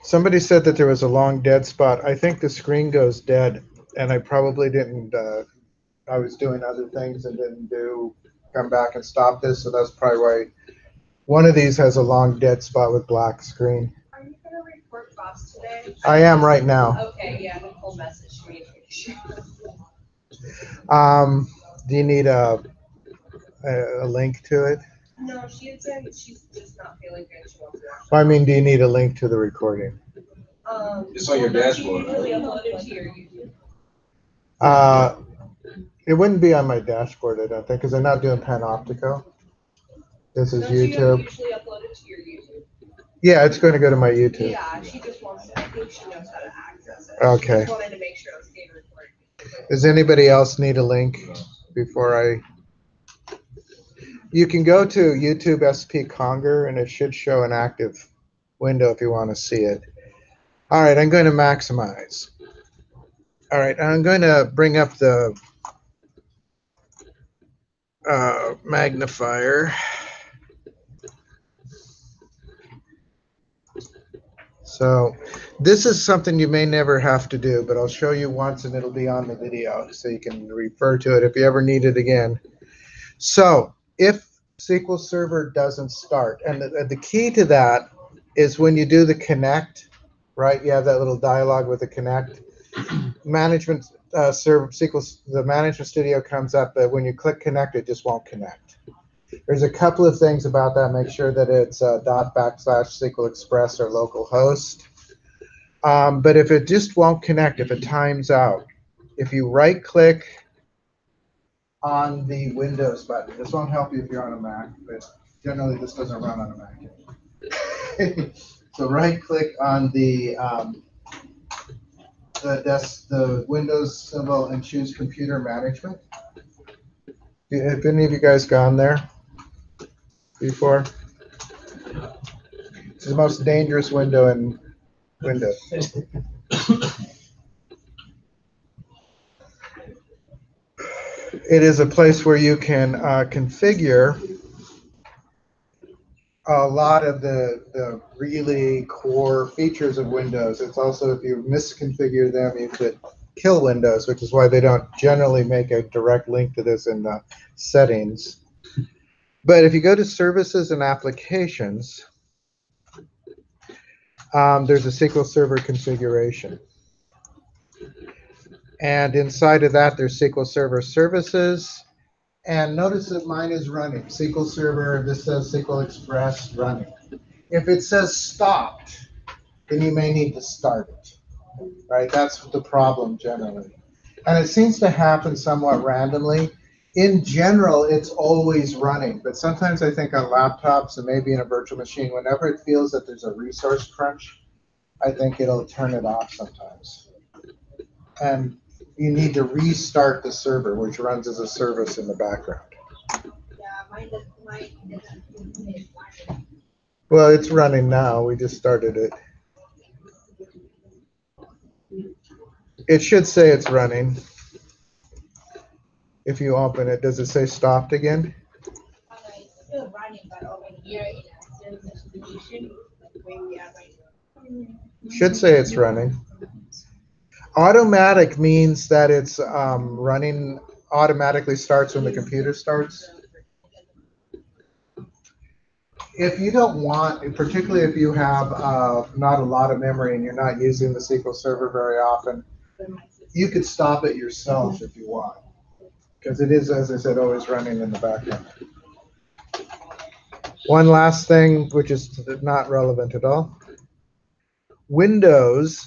Somebody said that there was a long dead spot. I think the screen goes dead, and I probably didn't. I was doing other things and didn't come back and stop this, so that's probably why one of these has a long dead spot with black screen. Are you going to report class today? I am right now. Okay, yeah, Nicole messaged me. Do you need a link to it? No, she had said she's just not feeling good. She wants to watch Well, I mean, do you need a link to the recording? It's on your dashboard. She usually upload it to your YouTube. It wouldn't be on my dashboard, I don't think, because I'm not doing Panoptico. This is YouTube. She usually upload it to your YouTube. Yeah, it's going to go to my YouTube. Yeah, she just wants to, I think she knows how to access it. Okay. She just wanted to make sure it was being recorded. Does anybody else need a link before I... You can go to YouTube SP Conger, and it should show an active window if you want to see it. All right, I'm going to maximize. All right, I'm going to bring up the magnifier. So this is something you may never have to do, but I'll show you once and it'll be on the video so you can refer to it if you ever need it again. So if SQL Server doesn't start, and the key to that is when you do the connect, right? You have that little dialog with the connect. Management the Management Studio comes up, but when you click connect, it just won't connect. There's a couple of things about that. Make sure that it's ./SQL Express or localhost. But if it just won't connect, if it times out, if you right-click on the Windows button, this won't help you if you're on a Mac, but generally this doesn't run on a Mac. So right-click on the Windows symbol and choose Computer Management. Have any of you guys gone there before? It's the most dangerous window in Windows. It is a place where you can configure a lot of the really core features of Windows. It's also, if you misconfigure them, you could kill Windows, which is why they don't generally make a direct link to this in the settings. But if you go to Services and Applications, there's a SQL Server configuration. And inside of that, there's SQL Server Services. And notice that mine is running. SQL Server, this says SQL Express running. If it says stopped, then you may need to start it, right? That's the problem generally. And it seems to happen somewhat randomly. In general, it's always running, but sometimes I think on laptops and maybe in a virtual machine, whenever it feels that there's a resource crunch, I think it'll turn it off sometimes. And you need to restart the server, which runs as a service in the background. Yeah, mine isn't. Well, it's running now. We just started it. It should say it's running. If you open it, does it say stopped again? It's still running, but over here in Specification, where we are right now. Should say it's running. Automatic means that it's running, automatically starts when the computer starts. If you don't want, particularly if you have not a lot of memory and you're not using the SQL Server very often, you could stop it yourself if you want. Because it is, as I said, always running in the background. One last thing, which is not relevant at all. Windows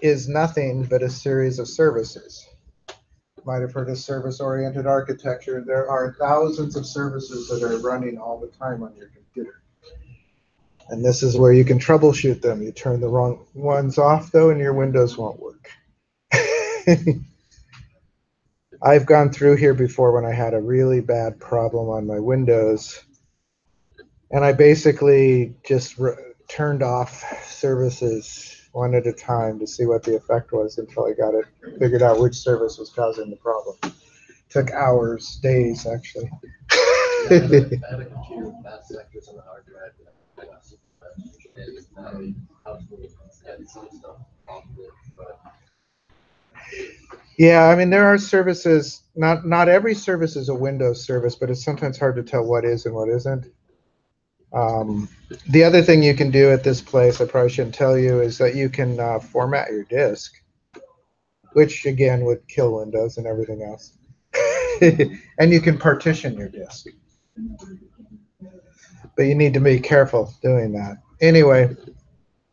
is nothing but a series of services. You might have heard of service-oriented architecture. There are thousands of services that are running all the time on your computer. And this is where you can troubleshoot them. You turn the wrong ones off, though, and your Windows won't work. I've gone through here before when I had a really bad problem on my Windows, and I basically just turned off services one at a time to see what the effect was until I got it figured out which service was causing the problem. Took hours, days, actually. I had a computer with bad sectors on the hard drive. I got some how to Yeah, I mean there are services. Not every service is a Windows service, but it's sometimes hard to tell what is and what isn't. The other thing you can do at this place, I probably shouldn't tell you, is that you can format your disk, which again would kill Windows and everything else. And you can partition your disk. But you need to be careful doing that. Anyway,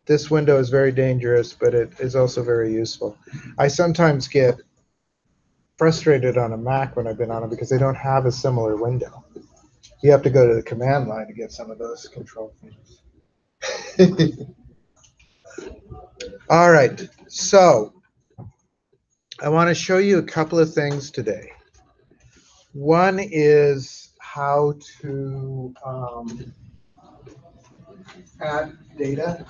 this window is very dangerous, but it is also very useful. I sometimes get frustrated on a Mac when I've been on it because they don't have a similar window. You have to go to the command line to get some of those control things. All right, so I want to show you a couple of things today. One is how to add data,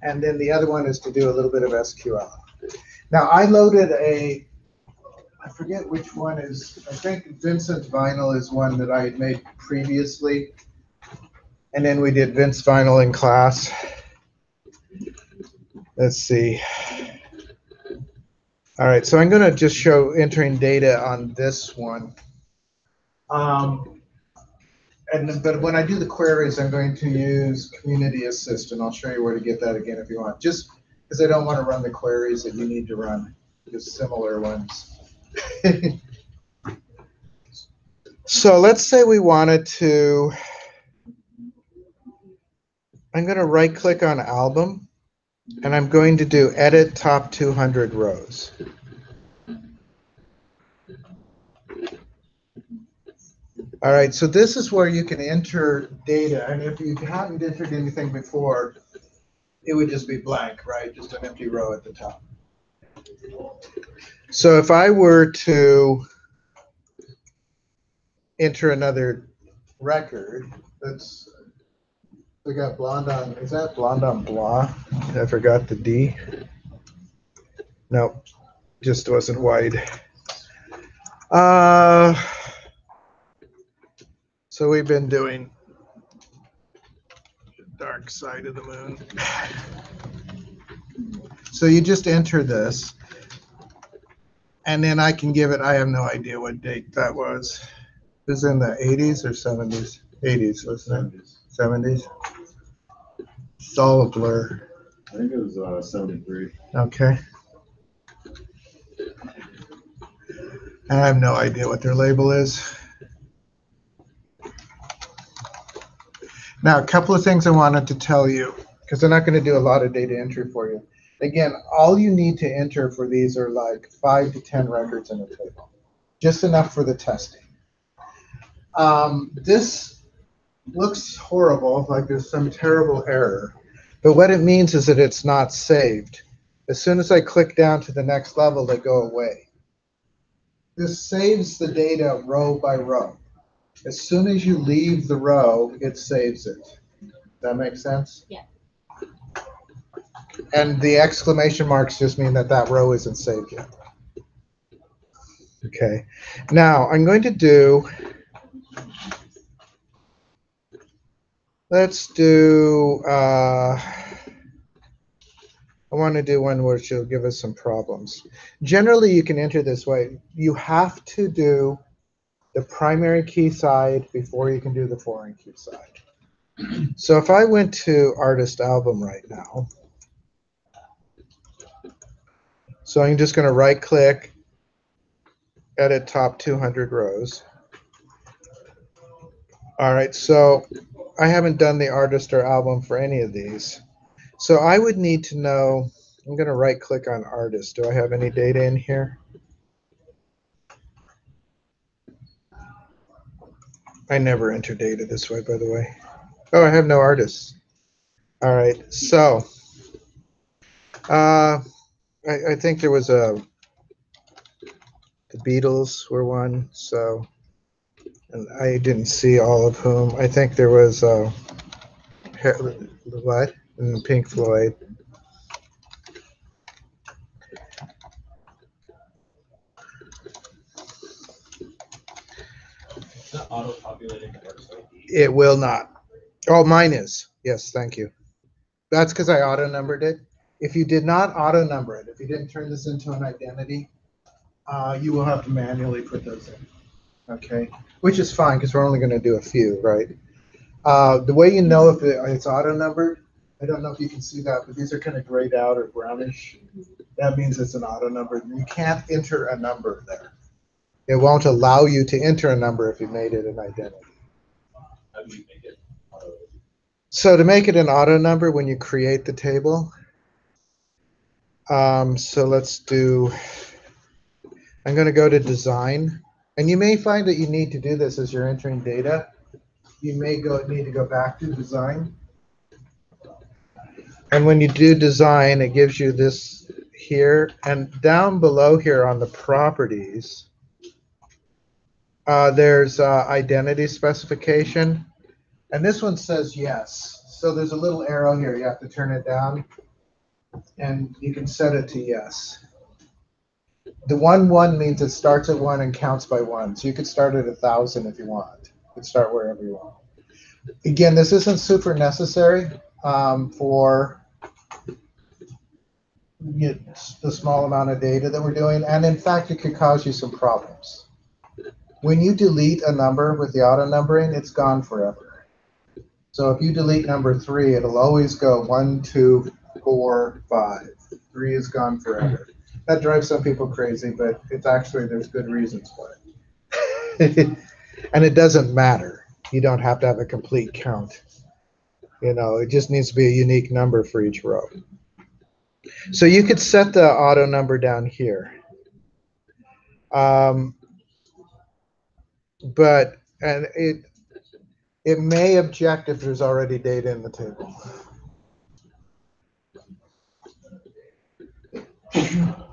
and then the other one is to do a little bit of SQL. Now, I loaded I forget which one is, I think Vincent Vinyl is one that I had made previously, and then we did Vince Vinyl in class. Let's see. All right, so I'm going to just show entering data on this one. But when I do the queries, I'm going to use Community Assist, and I'll show you where to get that again if you want. Just because I don't want to run the queries that you need to run, just similar ones. So let's say we wanted to, I'm going to right-click on Album, and I'm going to do Edit Top 200 Rows. All right, so this is where you can enter data, and if you hadn't entered anything before, it would just be blank, right? Just an empty row at the top. So if I were to enter another record, we got Blonde on, is that Blonde on Blah? I forgot the D. No, just wasn't wide. So we've been doing Dark Side of the Moon. So you just enter this, and then I can give it, I have no idea what date that was. It was in the 80s or 70s? 80s, wasn't it? 70s? It's all a blur. I think it was 73. Okay. And I have no idea what their label is. Now, a couple of things I wanted to tell you, because I'm not going to do a lot of data entry for you. Again, all you need to enter for these are like 5 to 10 records in a table, just enough for the testing. This looks horrible, like there's some terrible error, but what it means is that it's not saved. As soon as I click down to the next level, they go away. This saves the data row by row. As soon as you leave the row, it saves it. Does that make sense? Yeah. And the exclamation marks just mean that that row isn't saved yet. Okay. Now I'm going to do, let's do, I want to do one which will give us some problems. Generally, you can enter this way. You have to do the primary key side before you can do the foreign key side. So if I went to Artist Album right now, so I'm just going to right click, edit top 200 rows. All right, so I haven't done the artist or album for any of these. So I would need to know, I'm going to right click on artist. Do I have any data in here? I never enter data this way, by the way. Oh, I have no artists. All right, so I think there was the Beatles were one, so, and I didn't see all of whom. I think there was what? And Pink Floyd. It's not auto-populating the website. It will not. Oh, mine is. Yes, thank you. That's because I auto-numbered it. If you did not auto number it, if you didn't turn this into an identity, you will have to manually put those in. Okay, which is fine because we're only going to do a few, right? The way you know if it's auto numbered, I don't know if you can see that, but these are kind of grayed out or brownish. That means it's an auto number. You can't enter a number there. It won't allow you to enter a number if you made it an identity. How do you make it auto? So to make it an auto number when you create the table, so let's do, I'm going to go to design. And you may find that you need to do this as you're entering data. You may need to go back to design. And when you do design, it gives you this here. And down below here on the properties, there's identity specification. And this one says yes. So there's a little arrow here. You have to turn it down. And you can set it to yes. The 1 means it starts at 1 and counts by 1. So you could start at 1,000 if you want. You could start wherever you want. Again, this isn't super necessary for the small amount of data that we're doing. And in fact, it could cause you some problems. When you delete a number with the auto numbering, it's gone forever. So if you delete number 3, it'll always go 1, 2, 4, 5. 3 is gone forever. That drives some people crazy, but it's actually, there's good reasons for it. And it doesn't matter. You don't have to have a complete count. You know, it just needs to be a unique number for each row. So you could set the auto number down here. But it may object if there's already data in the table.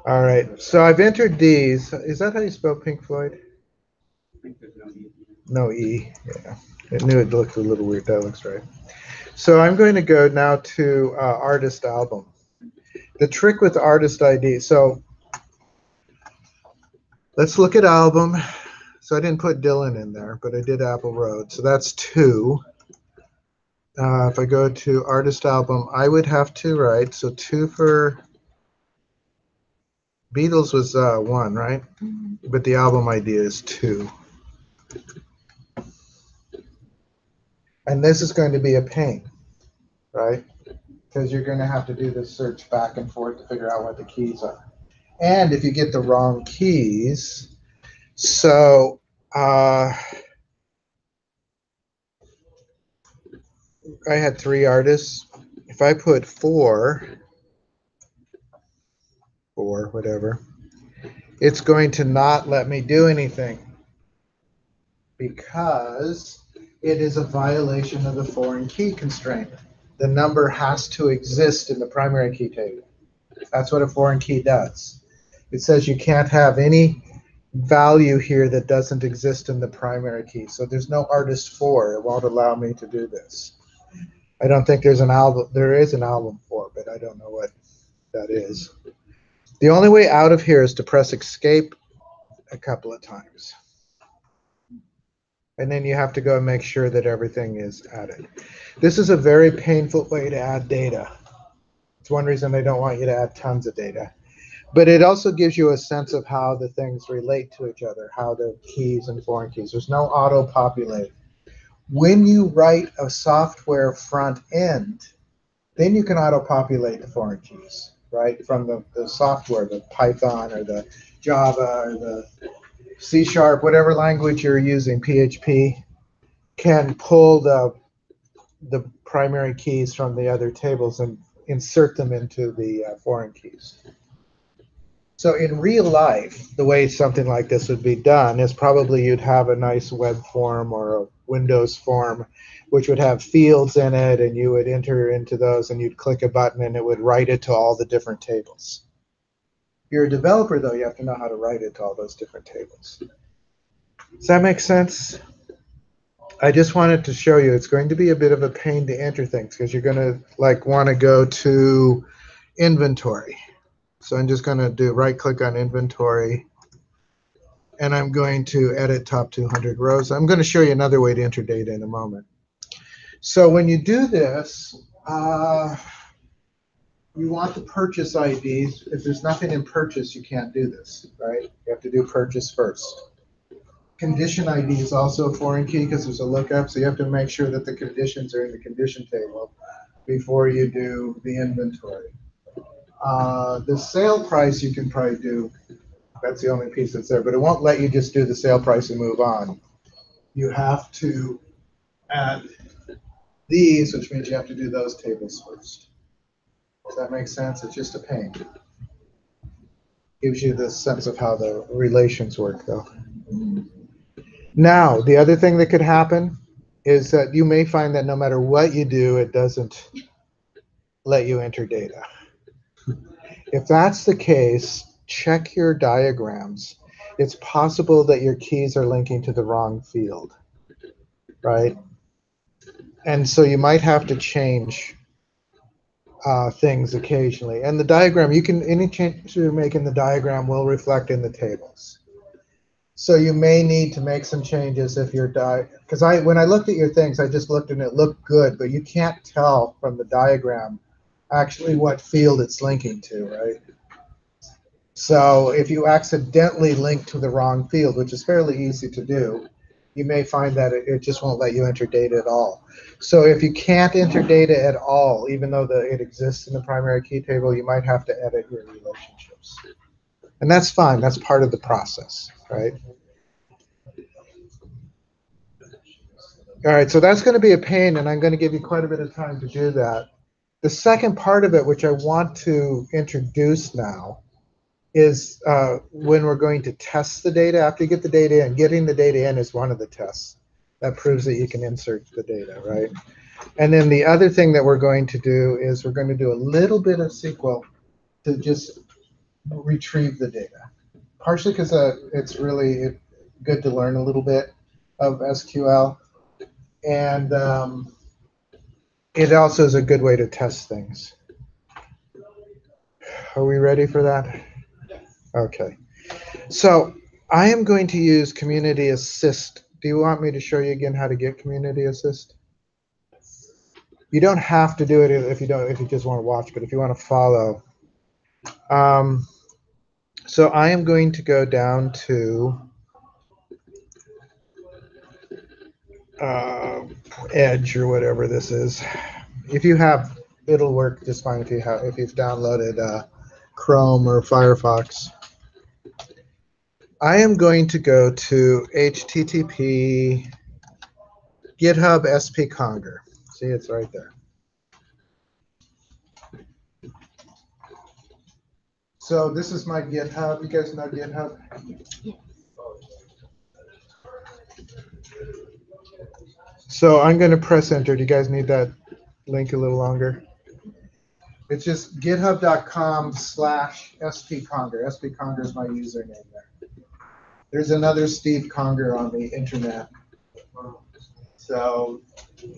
All right, so I've entered these. Is that how you spell Pink Floyd? I think there's no E. No E, yeah. I knew it looked a little weird. That looks right. So I'm going to go now to artist album. The trick with artist ID, so let's look at album. So I didn't put Dylan in there, but I did Apple Road. So that's 2. If I go to artist album, I would have to write, so 2 for Beatles was 1, right? But the album ID is 2. And this is going to be a pain, right? Because you're going to have to do this search back and forth to figure out what the keys are. And if you get the wrong keys, so I had 3 artists. If I put 4, whatever, it's going to not let me do anything because it is a violation of the foreign key constraint. The number has to exist in the primary key table. That's what a foreign key does. It says you can't have any value here that doesn't exist in the primary key. So there's no artist 4. It won't allow me to do this. I don't think there's an album. There is an album 4, but I don't know what that is. The only way out of here is to press escape a couple of times. And then you have to go and make sure that everything is added. This is a very painful way to add data. It's one reason they don't want you to add tons of data. But it also gives you a sense of how the things relate to each other, how the keys and foreign keys. There's no auto-populate. When you write a software front end, then you can auto-populate the foreign keys, right? From the software, the Python or the Java or the C#, whatever language you're using, PHP, can pull the primary keys from the other tables and insert them into the foreign keys. So in real life, the way something like this would be done is probably you'd have a nice web form or a Windows form, which would have fields in it, and you would enter into those, and you'd click a button, and it would write it to all the different tables. If you're a developer, though, you have to know how to write it to all those different tables. Does that make sense? I just wanted to show you it's going to be a bit of a pain to enter things because you're going to want to go to inventory. So I'm just going to do right-click on inventory, and I'm going to edit top 200 rows. I'm going to show you another way to enter data in a moment. So when you do this, you want the purchase IDs. If there's nothing in purchase, you can't do this, right? You have to do purchase first. Condition ID is also a foreign key because there's a lookup, so you have to make sure that the conditions are in the condition table before you do the inventory. The sale price you can probably do. That's the only piece that's there, but it won't let you just do the sale price and move on. You have to add these, which means you have to do those tables first. Does that make sense? It's just a pain. Gives you the sense of how the relations work, though. Now, the other thing that could happen is that you may find that no matter what you do, it doesn't let you enter data. If that's the case, check your diagrams. It's possible that your keys are linking to the wrong field, right? And so you might have to change things occasionally. And the diagram, any change you make in the diagram will reflect in the tables. So you may need to make some changes if your because when I looked at your things, I just looked and it looked good, but you can't tell from the diagram actually what field it's linking to, right? So if you accidentally link to the wrong field, which is fairly easy to do, you may find that it just won't let you enter data at all. So if you can't enter data at all, even though it exists in the primary key table, you might have to edit your relationships. And that's fine. That's part of the process, right? All right, so that's going to be a pain, and I'm going to give you quite a bit of time to do that. The second part of it, which I want to introduce now, is when we're going to test the data. After you get the data in, getting the data in is one of the tests. That proves that you can insert the data, right? And then the other thing that we're going to do is we're going to do a little bit of SQL to just retrieve the data. Partially because it's really good to learn a little bit of SQL. And it also is a good way to test things. Are we ready for that? Okay. So I am going to use Community Assist. Do you want me to show you again how to get Community Assist? You don't have to do it if you just want to watch, but if you want to follow. So I am going to go down to Edge or whatever this is. If you have, it'll work just fine if you've downloaded Chrome or Firefox. I am going to go to HTTP GitHub SP Conger. See, it's right there. So this is my GitHub. You guys know GitHub? So I'm going to press enter. Do you guys need that link a little longer? It's just github.com/spconger. spconger is my username there. There's another Steve Conger on the internet. So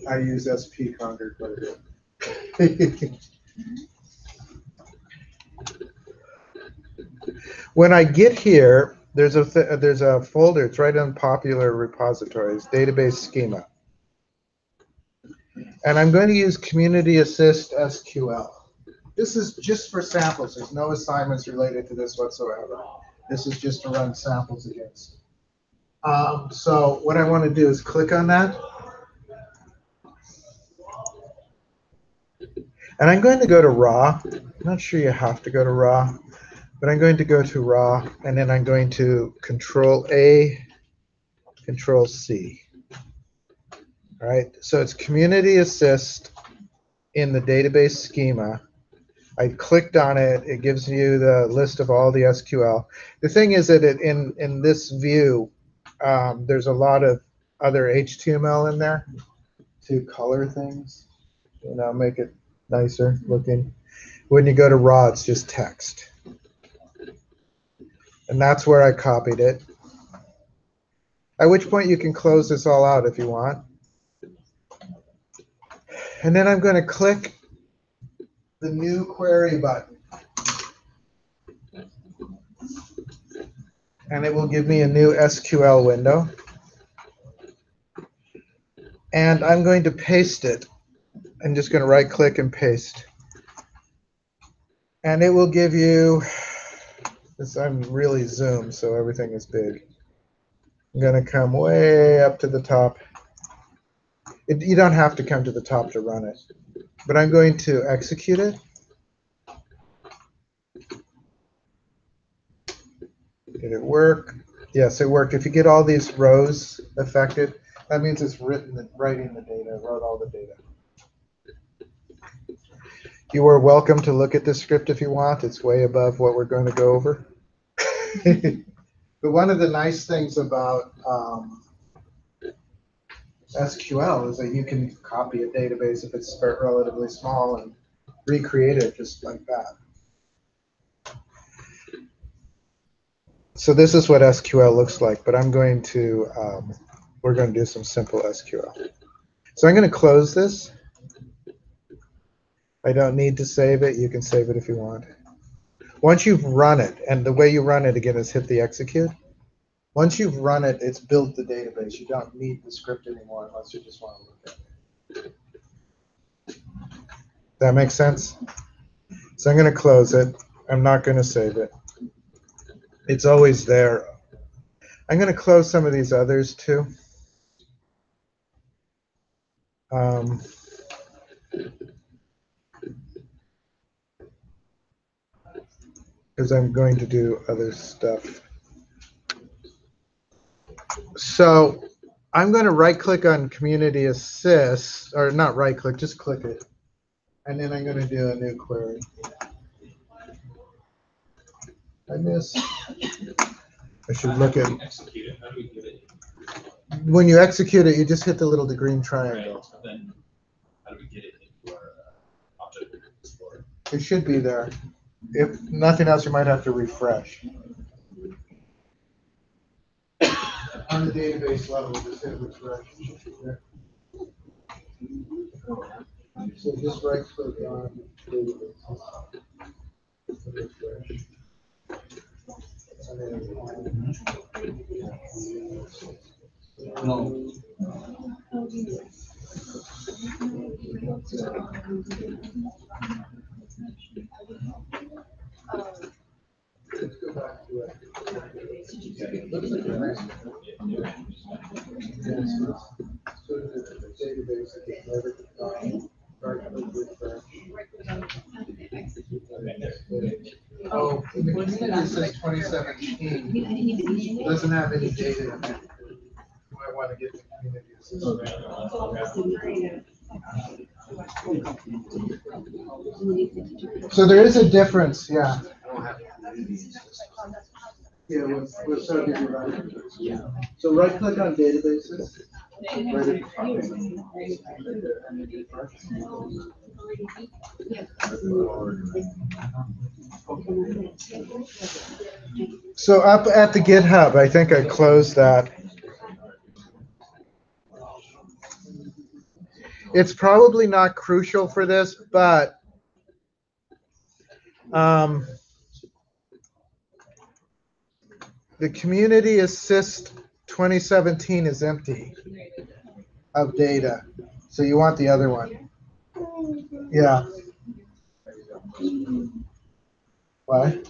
I use spconger quite a bit. When I get here, there's a folder. It's right on popular repositories, database schema. And I'm going to use Community Assist SQL. This is just for samples. There's no assignments related to this whatsoever. This is just to run samples against. So what I want to do is click on that. And I'm going to go to raw. I'm not sure you have to go to raw, but I'm going to go to raw, and then I'm going to Control-A, Control-C. All right, so it's Community Assist in the database schema. I clicked on it. It gives you the list of all the SQL. The thing is that in this view, there's a lot of other HTML in there to color things, make it nicer looking. When you go to raw, it's just text. And that's where I copied it. At which point you can close this all out if you want. And then I'm going to click the new query button. And it will give me a new SQL window. And I'm going to paste it. I'm just going to right click and paste. And it will give you this. I'm really zoomed, so everything is big. I'm going to come way up to the top. You don't have to come to the top to run it, but I'm going to execute it. Did it work? Yes, it worked. If you get all these rows affected, that means it's writing the data, wrote all the data. You are welcome to look at this script if you want. It's way above what we're going to go over. But one of the nice things about SQL is that you can copy a database if it's relatively small and recreate it just like that. So this is what SQL looks like, but I'm going to, we're going to do some simple SQL. So I'm going to close this. I don't need to save it. You can save it if you want. Once you've run it, and the way you run it again is hit the execute. Once you've run it, it's built the database. You don't need the script anymore unless you just want to look at it. That makes sense? So I'm going to close it. I'm not going to save it. It's always there. I'm going to close some of these others too. Because I'm going to do other stuff. So I'm going to right-click on Community Assist, or not right-click, just click it. And then I'm going to do a new query. I missed. I should look at. Execute it. How do we get it? When you execute it, you just hit the little green triangle. Right. But then how do we get it into our object explorer? It should be there. If nothing else, you might have to refresh. On the database level, just hit refresh. So just right click on database. Refresh. No. Let's go back to it. Oh, in the community it says 2017. Doesn't have any data in it. You might want to get the community assistant. So there is a difference, yeah. Yeah, we'll start getting right. So right click on databases. Right at the top. So up at the GitHub, I think I closed that. It's probably not crucial for this, but the Community Assist 2017 is empty of data. So you want the other one. Yeah. What?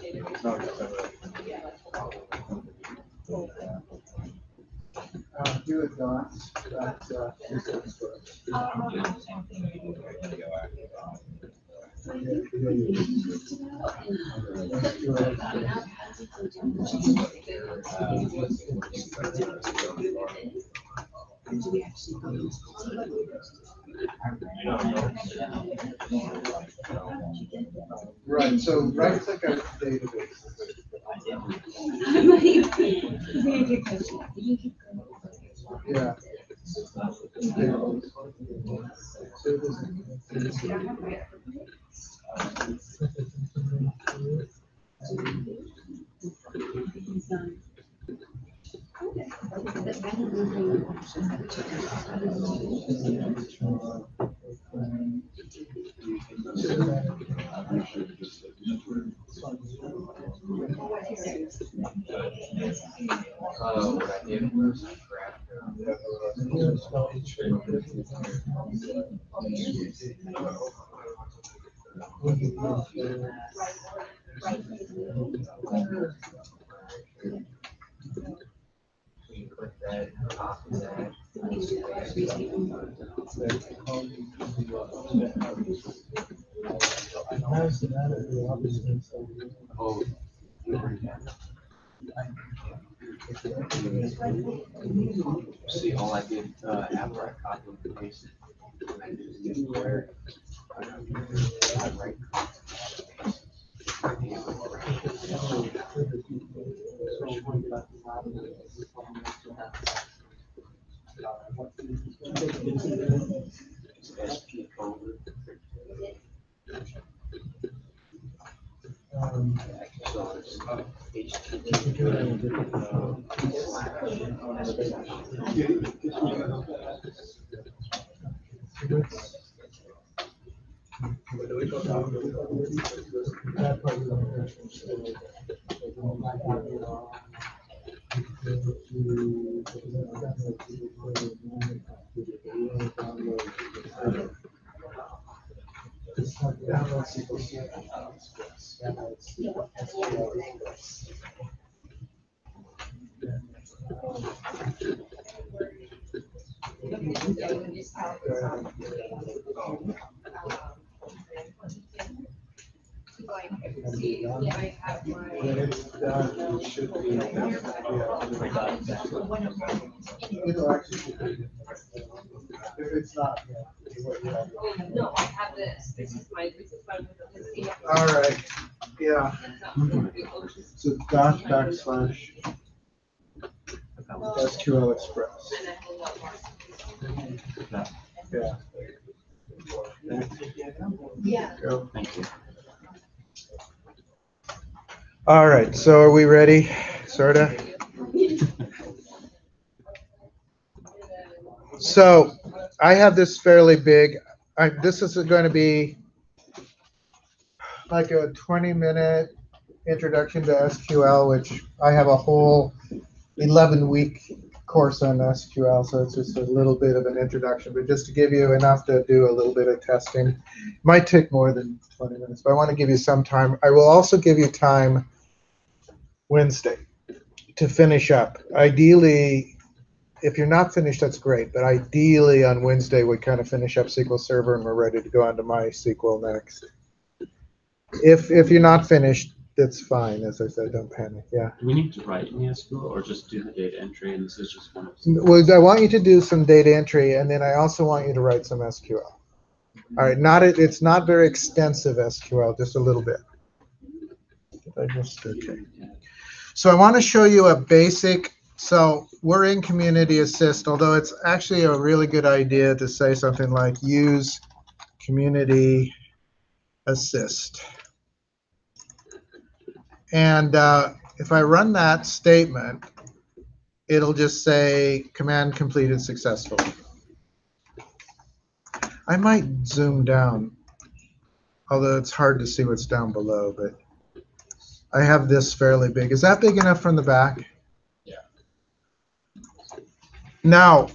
Do it, Don. Right, so right click on database. Yeah. right. You put that top of that. Oh, see, all I did after I copied and pasted, I did this where I right. SP folder. So it's I have my. When it's done, it should be. It'll actually be. If it's not, yeah. No, I have this. This is my. All right, yeah. So dot backslash SQL Express. Yeah. Yeah. Go. Thank you. All right, so are we ready? Sorta. So I have this fairly big. This is going to be like a 20-minute introduction to SQL, which I have a whole 11-week course on SQL, so it's just a little bit of an introduction, but just to give you enough to do a little bit of testing. Might take more than 20 minutes, but I want to give you some time. I will also give you time Wednesday to finish up. Ideally, if you're not finished, that's great, but ideally on Wednesday we kind of finish up SQL Server and we're ready to go on to MySQL next. If you're not finished, that's fine. As I said, don't panic. Yeah. Do we need to write in the SQL or just do the data entry, and this is just one of Well, I want you to do some data entry, and then I also want you to write some SQL. All right. It's not very extensive SQL, just a little bit. Okay. So I want to show you a basic. So we're in Community Assist, although it's actually a really good idea to say something like use Community Assist. And if I run that statement, it'll just say command completed successfully. I might zoom down, although it's hard to see what's down below, but I have this fairly big. Is that big enough from the back? Yeah. Now,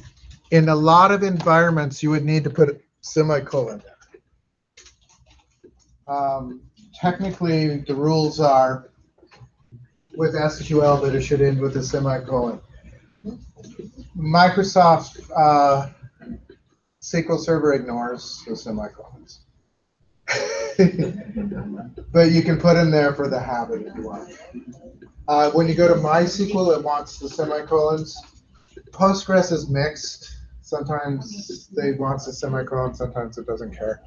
in a lot of environments, you would need to put a semicolon. Technically, the rules are with SQL that it should end with a semicolon. Microsoft SQL Server ignores the semicolons. But you can put them there for the habit if you want. When you go to MySQL, it wants the semicolons. Postgres is mixed. Sometimes they want the semicolon, sometimes it doesn't care.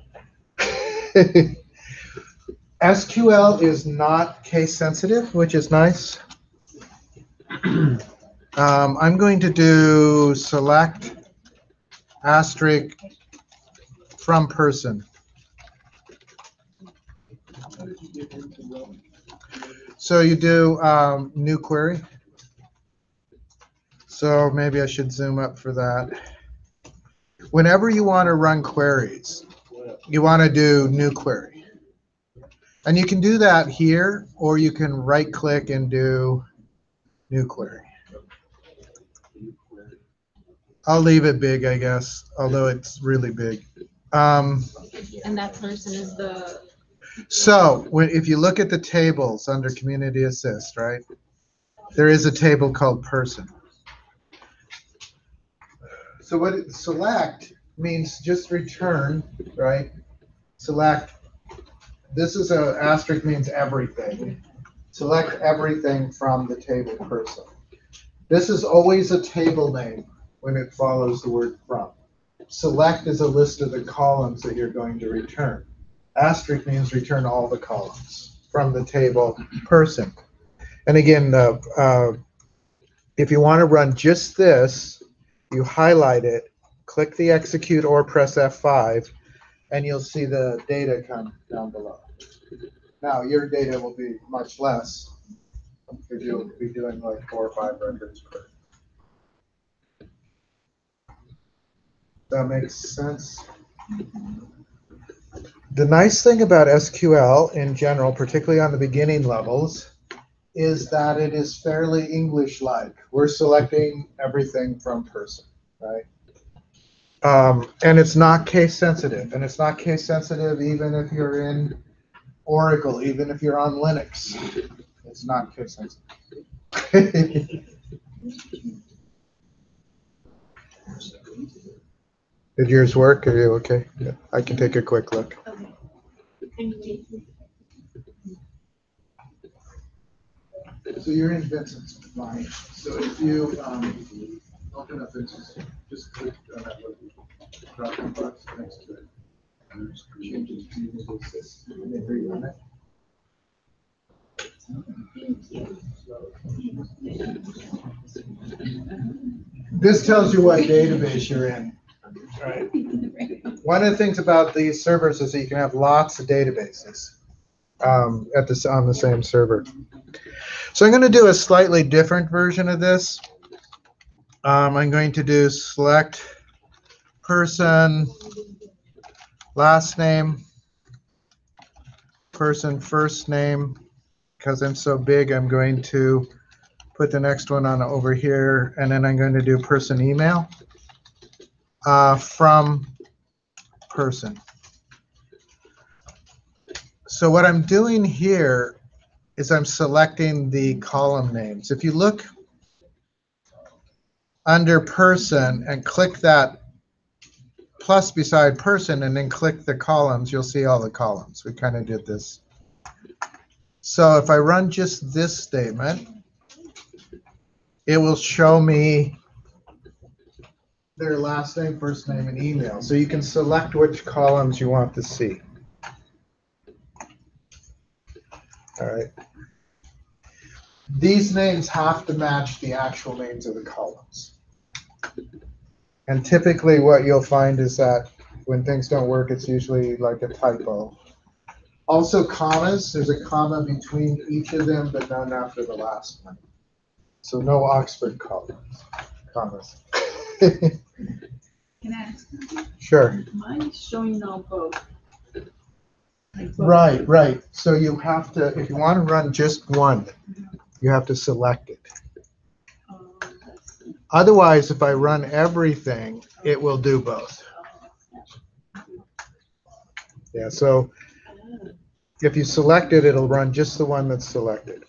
SQL is not case sensitive, which is nice. I'm going to do select asterisk from person. So you do new query. So maybe I should zoom up for that. Whenever you want to run queries, you want to do new query. And you can do that here, or you can right click and do new query. I'll leave it big, I guess, although it's really big. And that person is the. So if you look at the tables under Community Assist, right, there is a table called Person. So select means just return, right? Select. This is a asterisk means everything. Select everything from the table Person. This is always a table name when it follows the word from. Select is a list of the columns that you're going to return. Asterisk means return all the columns from the table Person. And again, if you want to run just this, you highlight it, click the execute or press F5, and you'll see the data come down below. Now, your data will be much less if you'll be doing like 4 or 5 records per. That makes sense. The nice thing about SQL in general, particularly on the beginning levels, is that it is fairly English-like. We're selecting everything from Person, right? And it's not case sensitive. And it's not case sensitive even if you're in Oracle, even if you're on Linux. It's not case sensitive. Did yours work? Are you okay? Yeah. I can take a quick look. Okay. Thank you. So you're in Vincent's line. So if you open up Vincent's, just click on that little drop-down box next to it. Change it to Community Assist, and then rerun it. This tells you what database you're in. Right. One of the things about these servers is that you can have lots of databases on the same server. So I'm going to do a slightly different version of this. I'm going to do select person last name, person first name. Because I'm so big, I'm going to put the next one on over here, and then I'm going to do person email from person. So what I'm doing here is I'm selecting the column names. If you look under person and click that plus beside person and then click the columns, you'll see all the columns. We kind of did this. So if I run just this statement, it will show me their last name, first name, and email. So you can select which columns you want to see. All right. These names have to match the actual names of the columns. And typically what you'll find is that when things don't work, it's usually like a typo. Also commas, there's a comma between each of them, but none after the last one. So no Oxford commas. Can I ask? Sure. Mine's showing on both. Like both. Right. So you have to, if you want to run just one, you have to select it. Otherwise, if I run everything, it will do both. Yeah, so if you select it, it'll run just the one that's selected.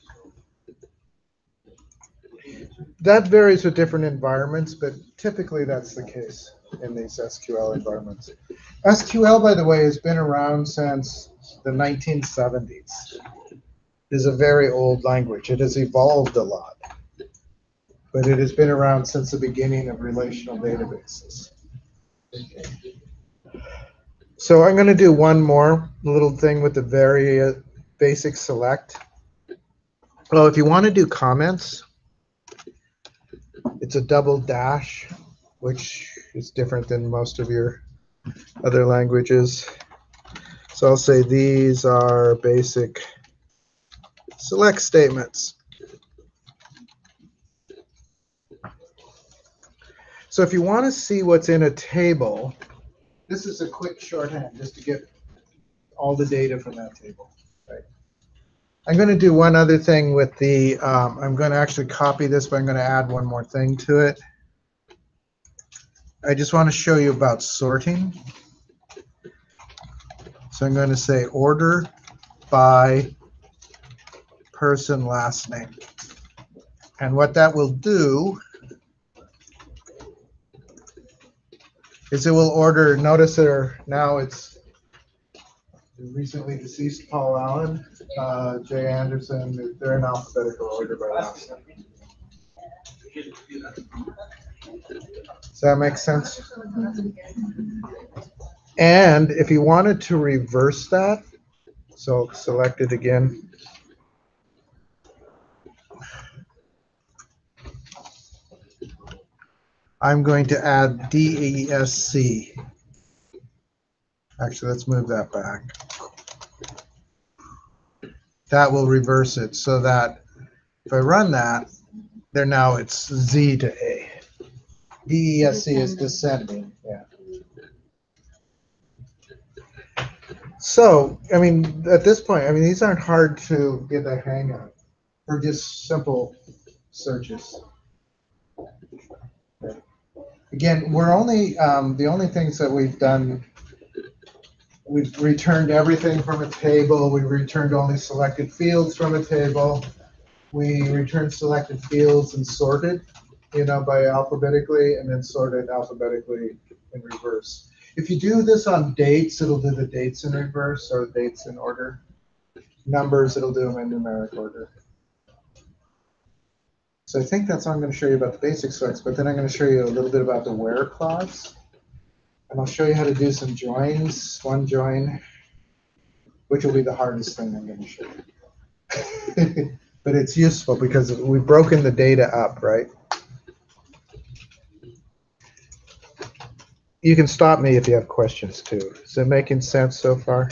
That varies with different environments, but typically that's the case in these SQL environments. SQL, by the way, has been around since the 1970s. It is a very old language. It has evolved a lot, but it has been around since the beginning of relational databases. So I'm going to do one more little thing with the very basic select. Well, if you want to do comments, it's a double dash, which is different than most of your other languages. So I'll say these are basic select statements. So if you want to see what's in a table, this is a quick shorthand just to get all the data from that table. Right? I'm going to do one other thing with the, I'm going to actually copy this, but I'm going to add one more thing to it. I just want to show you about sorting. So I'm going to say order by person last name. And what that will do is it will order, notice there now it's recently deceased Paul Allen, Jay Anderson, they're in alphabetical order by last name. Does that make sense? And if you wanted to reverse that, so select it again. I'm going to add DESC. Actually, let's move that back. That will reverse it so that if I run that, there now it's Z to A. DESC is descending. Yeah. So, I mean, at this point, I mean, these aren't hard to get the hang of. They're just simple searches. Okay. Again, we're only, the only things that we've done, we've returned everything from a table. We returned only selected fields from a table. We returned selected fields and sorted, by alphabetically, and then sorted alphabetically in reverse. If you do this on dates, it'll do the dates in reverse or dates in order. Numbers, it'll do them in numeric order. So I think that's all I'm going to show you about the basic sorts, but then I'm going to show you a little bit about the where clause. And I'll show you how to do some joins, one join, which will be the hardest thing I'm going to show you. But it's useful because we've broken the data up, right? You can stop me if you have questions too. Is it making sense so far?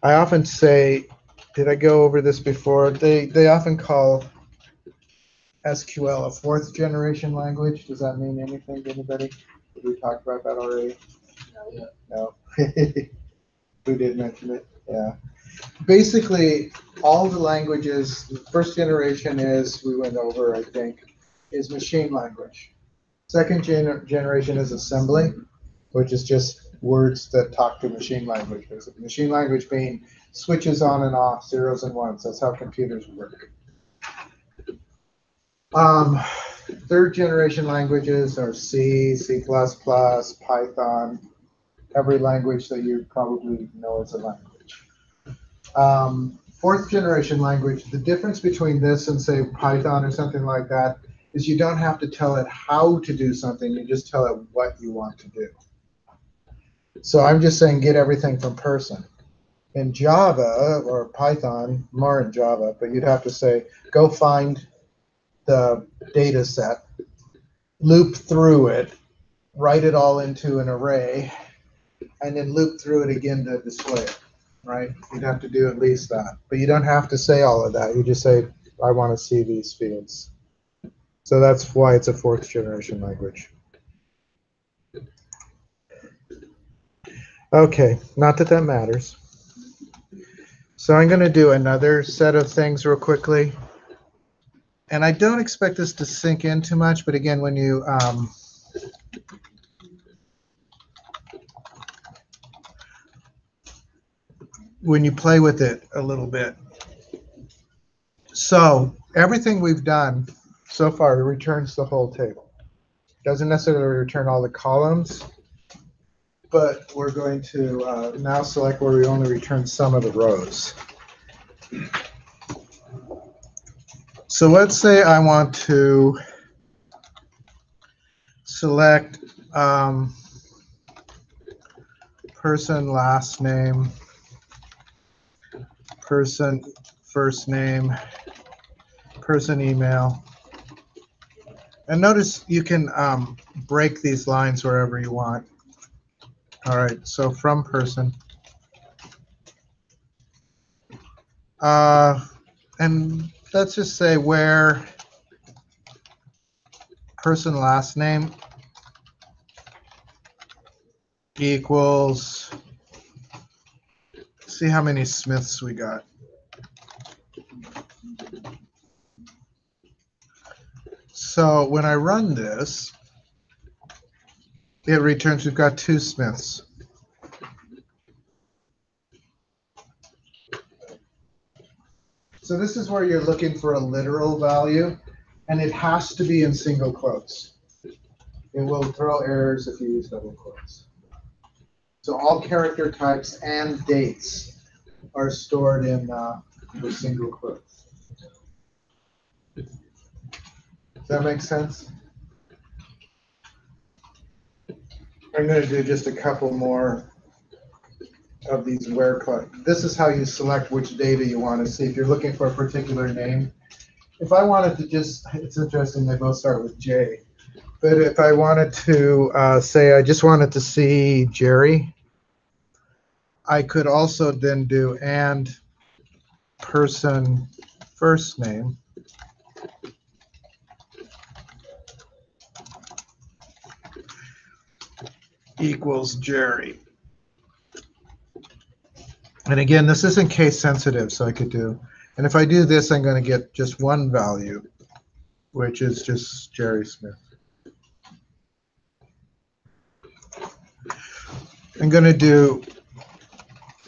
I often say, did I go over this before? They often call SQL a fourth generation language. Does that mean anything to anybody? Did we talk about that already? No. We did mention it. Yeah. Basically, all the languages, the first generation is, we went over, I think, is machine language. Second generation is assembly, which is just words that talk to machine language. Machine language being switches on and off, zeros and ones. That's how computers work. Third generation languages are C, C++, Python, every language that you probably know as a language. Fourth generation language, the difference between this and say Python or something like that is you don't have to tell it how to do something, you just tell it what you want to do. So I'm just saying get everything from person. In Java or Python, more in Java, but you'd have to say go find the data set, loop through it, write it all into an array, and then loop through it again to display it, right? You'd have to do at least that. But you don't have to say all of that. You just say, I want to see these fields. So that's why it's a fourth generation language. Okay, not that that matters. So I'm going to do another set of things real quickly. And I don't expect this to sink in too much, but again, when you play with it a little bit. So everything we've done so far returns the whole table. Doesn't necessarily return all the columns, but we're going to now select where we only return some of the rows. So let's say I want to select person last name, person first name, person email. And notice you can break these lines wherever you want. All right, so from person. And let's just say where person last name equals, see how many Smiths we got. So when I run this, it returns we've got 2 Smiths. So this is where you're looking for a literal value, and it has to be in single quotes. It will throw errors if you use double quotes. So all character types and dates are stored in with single quotes. Does that make sense? I'm going to do just a couple more of these where clauses. This is how you select which data you want to see. If you're looking for a particular name, if I wanted to just, it's interesting, they both start with J. But if I wanted to say I just wanted to see Jerry, I could also then do and person first name equals Jerry. And again, this isn't case sensitive, so I could do, and if I do this, I'm going to get just one value, which is just Jerry Smith. I'm going to do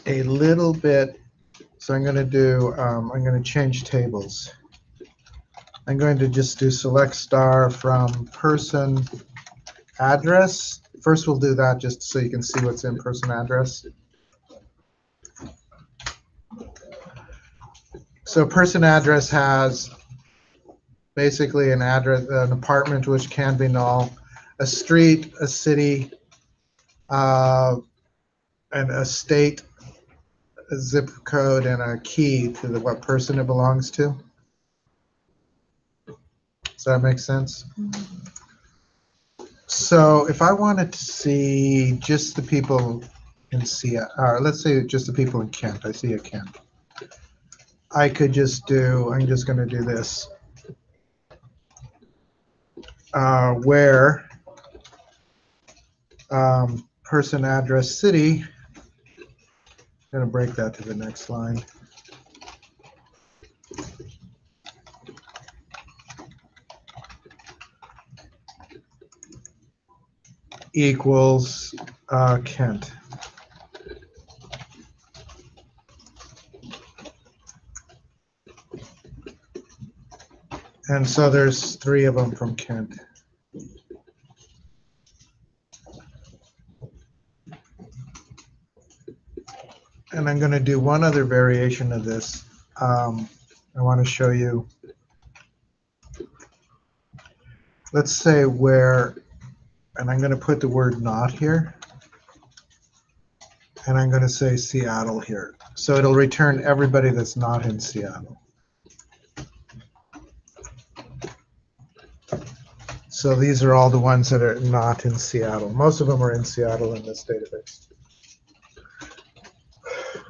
a little bit, so I'm going to do, I'm going to change tables. I'm going to just do select star from person address. First we'll do that just so you can see what's in person address. So person address has basically an address, an apartment which can be null, a street, a city, and a state, a zip code, and a key to what person it belongs to. Does that make sense? So if I wanted to see just the people in Seattle, let's say just the people in Kent, I see a Kent. I could just do, I'm just going to do this, where person address city, I'm going to break that to the next line. Equals Kent. And so there's 3 of them from Kent. And I'm going to do one other variation of this. I want to show you, let's say where, and I'm going to put the word not here. And I'm going to say Seattle here. So it'll return everybody that's not in Seattle. So these are all the ones that are not in Seattle. Most of them are in Seattle in this database.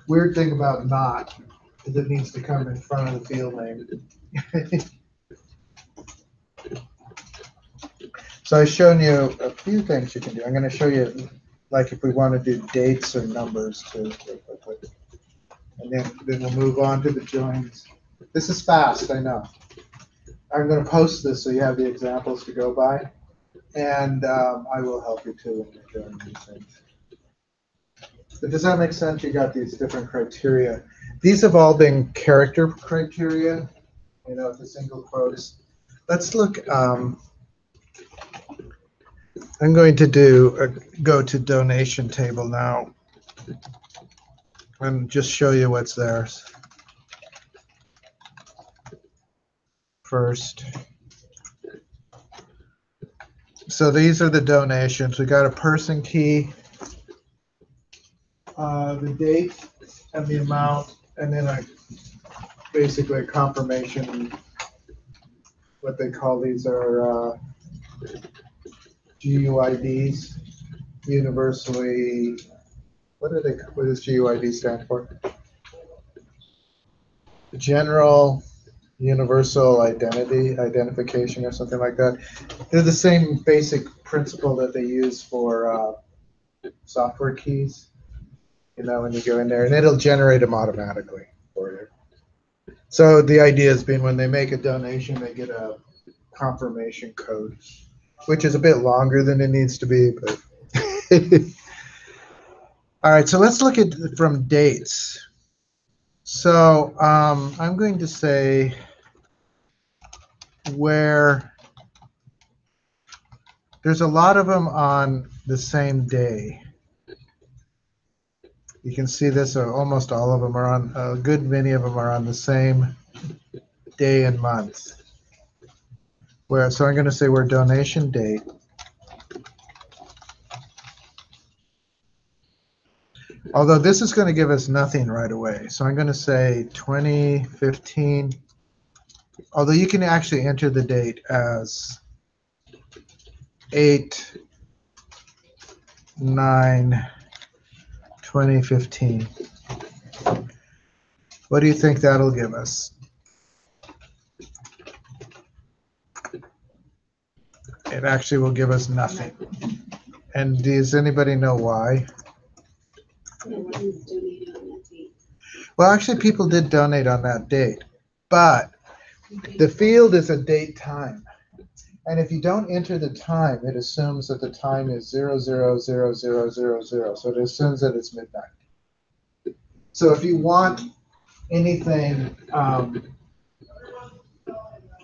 Weird thing about not is it needs to come in front of the field name. So I've shown you a few things you can do. I'm going to show you, like if we want to do dates or numbers too. And then we'll move on to the joins. This is fast, I know. I'm going to post this so you have the examples to go by. And I will help you too when you're doing these things. But does that make sense? You got these different criteria. These have all been character criteria, you know, the single quotes. Let's look. I'm going to do go to donation table now and just show you what's there. First. So these are the donations. We got a person key, the date and the amount, and then basically a confirmation. What they call these are GUIDs, universally. What does GUID stand for? General Universal Identification or something like that. They're the same basic principle that they use for software keys. You know, when you go in there, and it'll generate them automatically for you. So the idea has been when they make a donation, they get a confirmation code, which is a bit longer than it needs to be, but all right, so let's look at from dates. So I'm going to say where there's a lot of them on the same day. You can see this, almost all of them are on, a good many of them are on the same day and month. So I'm going to say where donation date. Although this is going to give us nothing right away. So I'm going to say 2015. Although you can actually enter the date as 8/9/2015. What do you think that'll give us? It actually will give us nothing. And does anybody know why? Well, actually, people did donate on that date, but the field is a date time. And if you don't enter the time, it assumes that the time is 000000. So it assumes that it's midnight. So if you want anything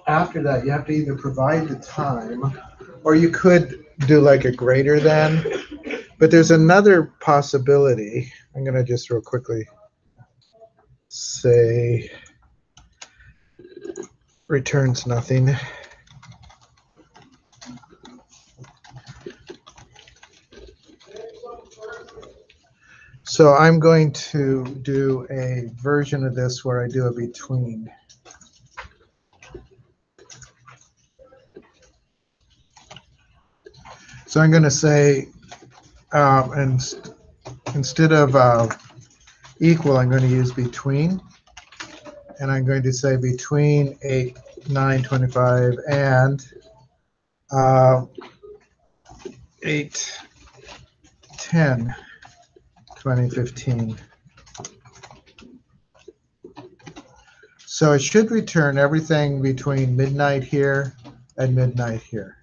after that, you have to either provide the time, or you could do like a greater than. But there's another possibility. I'm going to just real quickly say returns nothing. So I'm going to do a version of this where I do a between. So I'm going to say, and instead of equal, I'm going to use between. And I'm going to say between 8/9/25 and 8/10/2015. So it should return everything between midnight here and midnight here.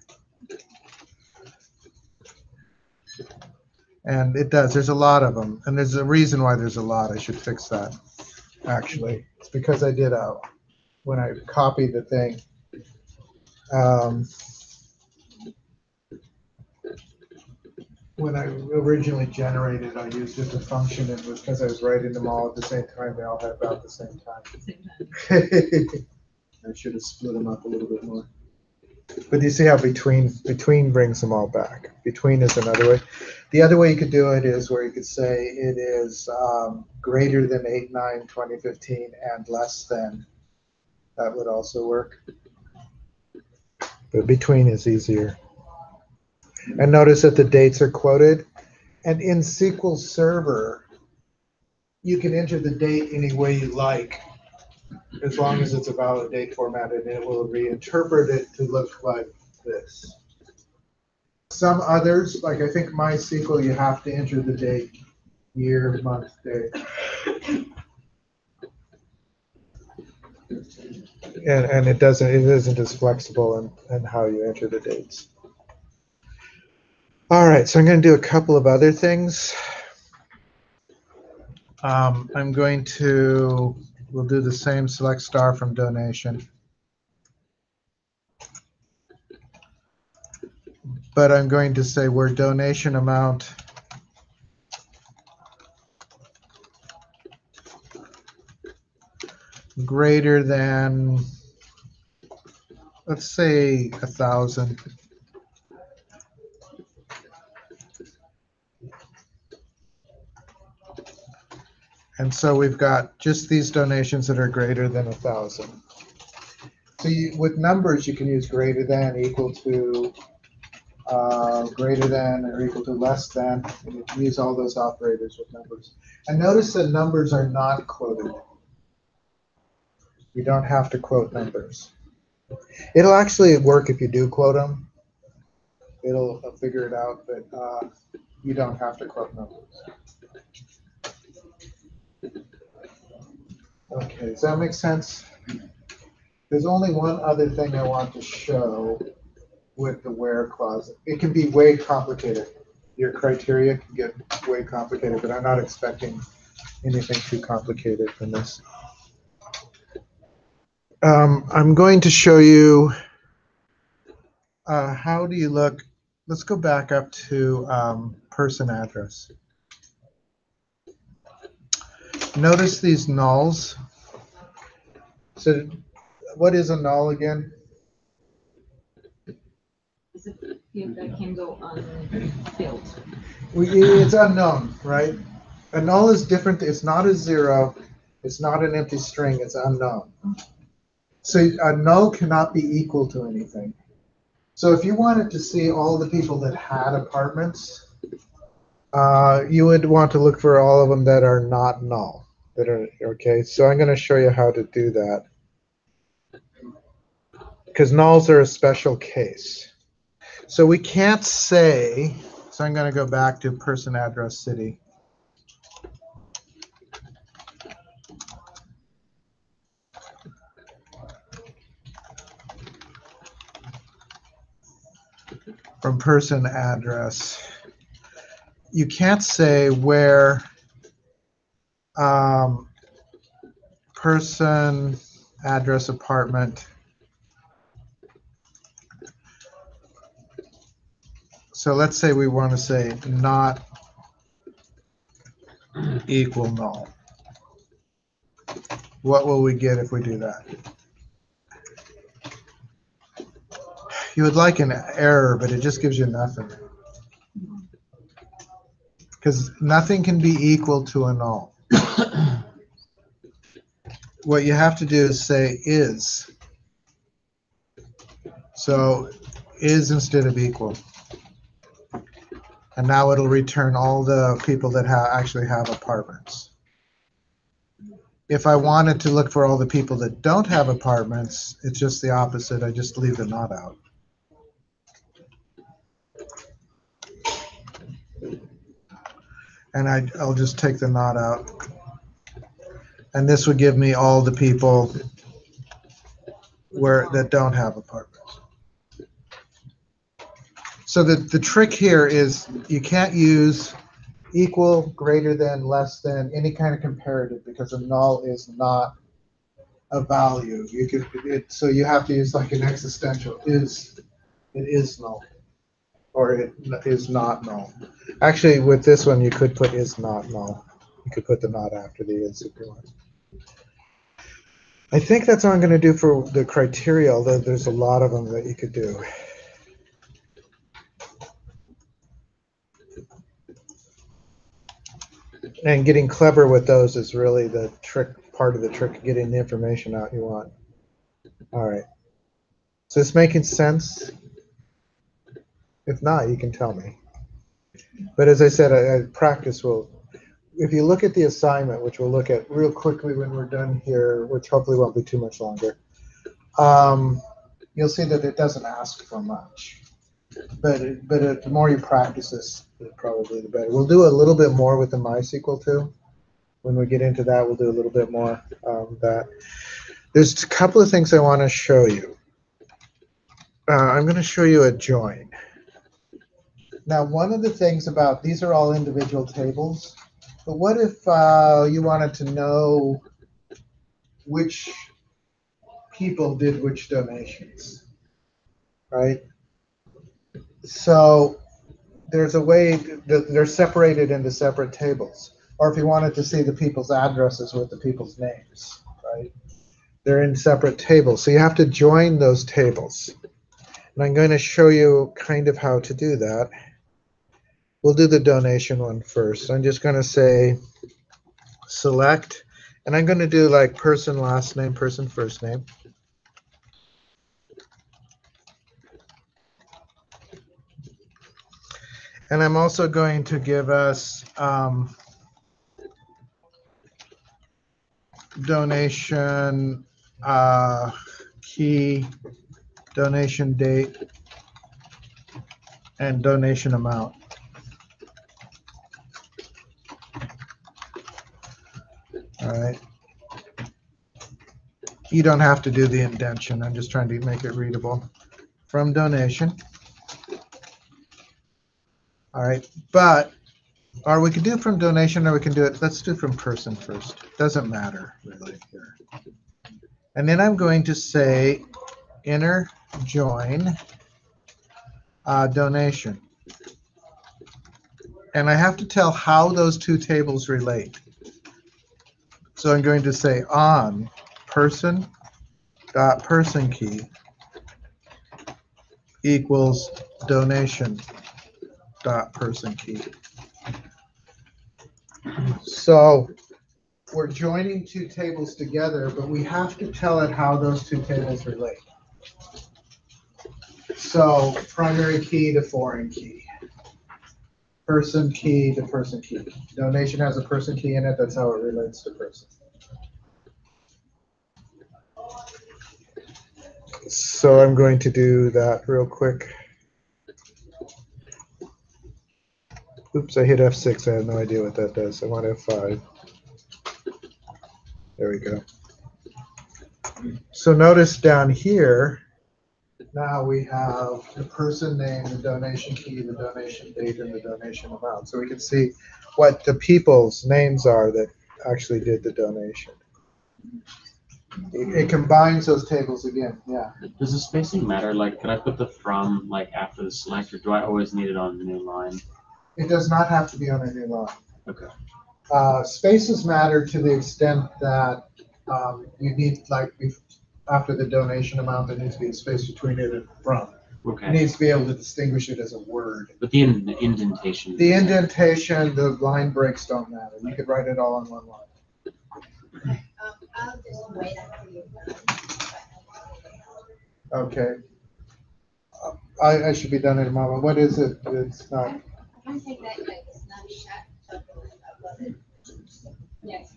And it does. There's a lot of them. And there's a reason why there's a lot. I should fix that, actually. It's because I did when I copied the thing. When I originally generated, I used just a function. It was because I was writing them all at the same time. They all had about the same time. I should have split them up a little bit more. But you see how between brings them all back. Between is another way. The other way you could do it is where you could say it is greater than 8/9/2015 and less than. That would also work. But between is easier. And notice that the dates are quoted. And in SQL Server, you can enter the date any way you like, as long as it's a valid date formatted, and it will reinterpret it to look like this. Some others, like I think MySQL, you have to enter the date, year, month, day. And it isn't as flexible in how you enter the dates. All right, so I'm going to do a couple of other things. We'll do the same select star from donation. But I'm going to say where donation amount greater than, let's say, 1,000. And so we've got just these donations that are greater than 1,000. So with numbers, you can use greater than, equal to, greater than, or equal to, less than. And you can use all those operators with numbers. And notice that numbers are not quoted. You don't have to quote numbers. It'll actually work if you do quote them. It'll figure it out, but you don't have to quote numbers. Okay, does that make sense? There's only one other thing I want to show with the where clause. It can be way complicated. Your criteria can get way complicated, but I'm not expecting anything too complicated from this. I'm going to show you how do you look. Let's go back up to person address. Notice these nulls. So what is a null again? Is it field that can go unfilled? It's unknown, right? A null is different. It's not a zero. It's not an empty string. It's unknown. So a null cannot be equal to anything. So if you wanted to see all the people that had apartments, you would want to look for all of them that are not null. That are okay. So I'm going to show you how to do that. Because nulls are a special case. So we can't say, so I'm going to go back to person address city. From person address, you can't say where person address apartment. So let's say we want to say not equal null. What will we get if we do that? You would like an error, but it just gives you nothing. Because nothing can be equal to a null. What you have to do is say is. So is instead of equal. And now it'll return all the people that actually have apartments. If I wanted to look for all the people that don't have apartments, it's just the opposite. I just leave the not out. And I'll just take the not out. And this would give me all the people that don't have apartments. So the trick here is you can't use equal, greater than, less than, any kind of comparative, because a null is not a value. So you have to use like an existential. It is null, or it is not null. Actually, with this one, you could put is not null. You could put the not after the is if you want. I think that's all I'm going to do for the criteria, although there's a lot of them that you could do. And getting clever with those is really the part of the trick, getting the information out you want. All right. Is this making sense? If not, you can tell me. But as I said, practice will. If you look at the assignment, which we'll look at real quickly when we're done here, which hopefully won't be too much longer, you'll see that it doesn't ask for much. But the more you practice this, probably the better. We'll do a little bit more with the MySQL too. When we get into that, we'll do a little bit more that. There's a couple of things I want to show you. I'm going to show you a join. Now, one of the things about these are all individual tables, but what if you wanted to know which people did which donations, right? So there's a way that they're separated into separate tables. Or if you wanted to see the people's addresses with the people's names, right? They're in separate tables. So you have to join those tables. And I'm going to show you kind of how to do that. We'll do the donation one first. I'm just going to say select, and I'm going to do like person last name, person first name. And I'm also going to give us donation key, donation date, and donation amount. All right. You don't have to do the indentation. I'm just trying to make it readable. From donation. All right. But Or we could do from donation, or we can do it, let's do from person first. Doesn't matter really here. And then I'm going to say inner join donation. And I have to tell how those two tables relate. So I'm going to say on person dot person key equals donation dot person key. So we're joining two tables together, but we have to tell it how those two tables relate. So primary key to foreign key, person key to person key. Donation has a person key in it. That's how it relates to person. So I'm going to do that real quick. Oops, I hit F6. I have no idea what that does. I want F5. There we go. So notice down here, now we have the person name, the donation key, the donation date, and the donation amount. So we can see what the people's names are that actually did the donation. It combines those tables again, yeah. Does the spacing matter? Like, can I put the from like after the select, or do I always need it on the new line? It does not have to be on a new line. Okay. Spaces matter to the extent that you need, like, after the donation amount, there needs to be a space between it and from. Okay. It needs to be able to distinguish it as a word. But the indentation. The indentation, the line breaks don't matter. You could write it all on one line. Okay, I'll just wait until you're done. Okay. I should be done in a moment. What is it? It's not. I can take that like a snapshot of it. Yes.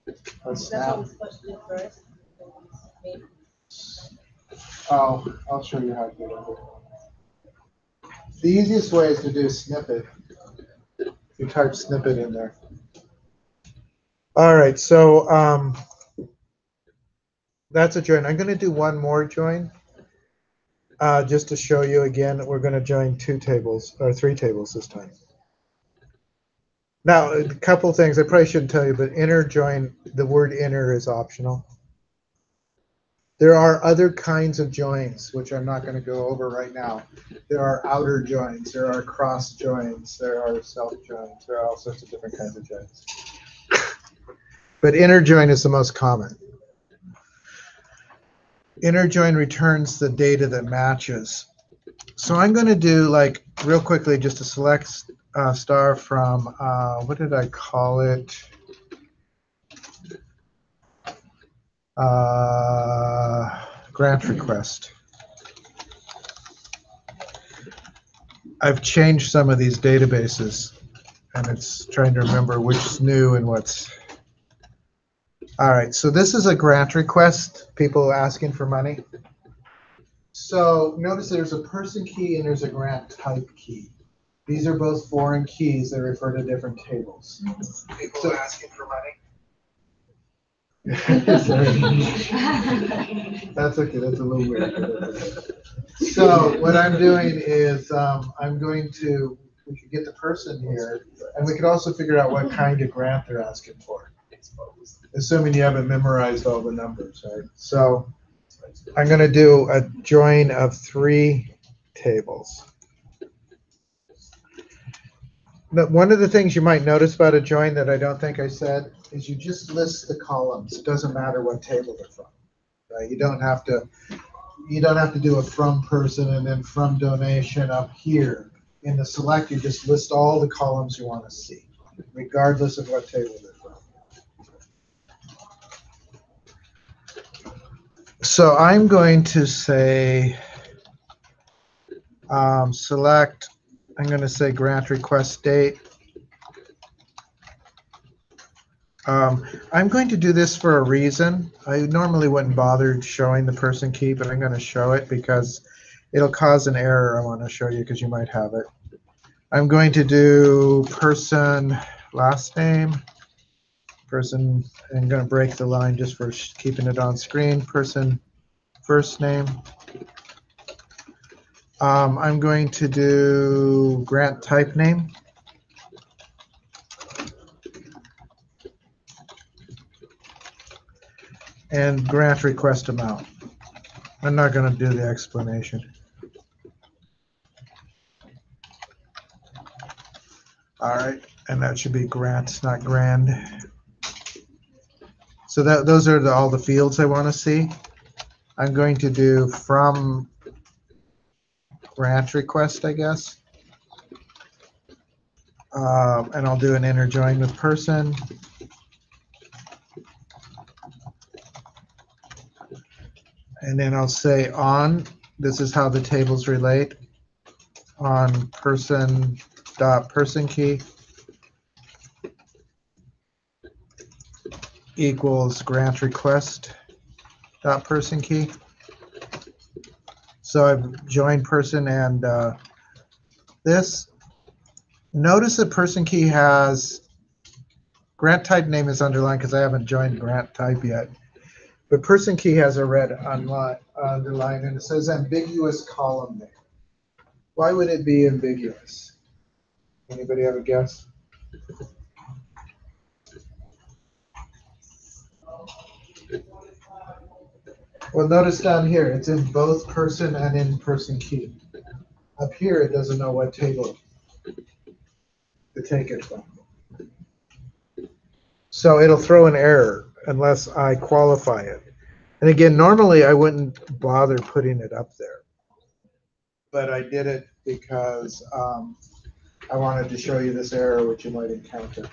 A That's snap. what we're supposed to do first. Oh, I'll show you how to do it. The easiest way is to do snippet. You type snippet in there. All right, so that's a join. I'm going to do one more join just to show you again that we're going to join two tables, or three tables this time. Now, a couple things I probably shouldn't tell you, but inner join, the word inner is optional. There are other kinds of joins, which I'm not going to go over right now. There are outer joins, there are cross joins, there are self joins, there are all sorts of different kinds of joins. But inner join is the most common. Inner join returns the data that matches. So I'm going to do, like, real quickly, just a select star from, what did I call it? Grant request. I've changed some of these databases, and it's trying to remember which's new and what's. All right, so this is a grant request, people asking for money. So notice there's a person key and there's a grant type key. These are both foreign keys that refer to different tables. People asking for money. Sorry. That's okay, that's a little weird. So what I'm doing is I'm going to, we could get the person here, and we could also figure out what kind of grant they're asking for, assuming you haven't memorized all the numbers, right? So I'm going to do a join of three tables. But one of the things you might notice about a join that I don't think I said is you just list the columns. It doesn't matter what table they're from, right? You don't have to do a from person and then from donation up here. In the select, you just list all the columns you want to see, regardless of what table they're from. So I'm going to say select, I'm going to say grant request date. I'm going to do this for a reason. I normally wouldn't bother showing the person key, but I'm going to show it because it'll cause an error I want to show you because you might have it. I'm going to do person last name. Person, I'm going to break the line just for keeping it on screen. Person first name. I'm going to do grant type name. and grant request amount. I'm not going to do the explanation. All right, and that should be grants, not grand. So those are all the fields I want to see. I'm going to do from grant request, I guess. And I'll do an inner join with person. And then I'll say on, this is how the tables relate, on person dot person key equals grant request dot person key. So I've joined person and this. Notice the person key has grant type name is underlined because I haven't joined grant type yet. But person key has a red underline and it says ambiguous column name. Why would it be ambiguous? Anybody have a guess? Well, notice down here, it's in both person and in person key. Up here, it doesn't know what table to take it from. So it'll throw an error unless I qualify it. And again, normally I wouldn't bother putting it up there. But I did it because I wanted to show you this error which you might encounter.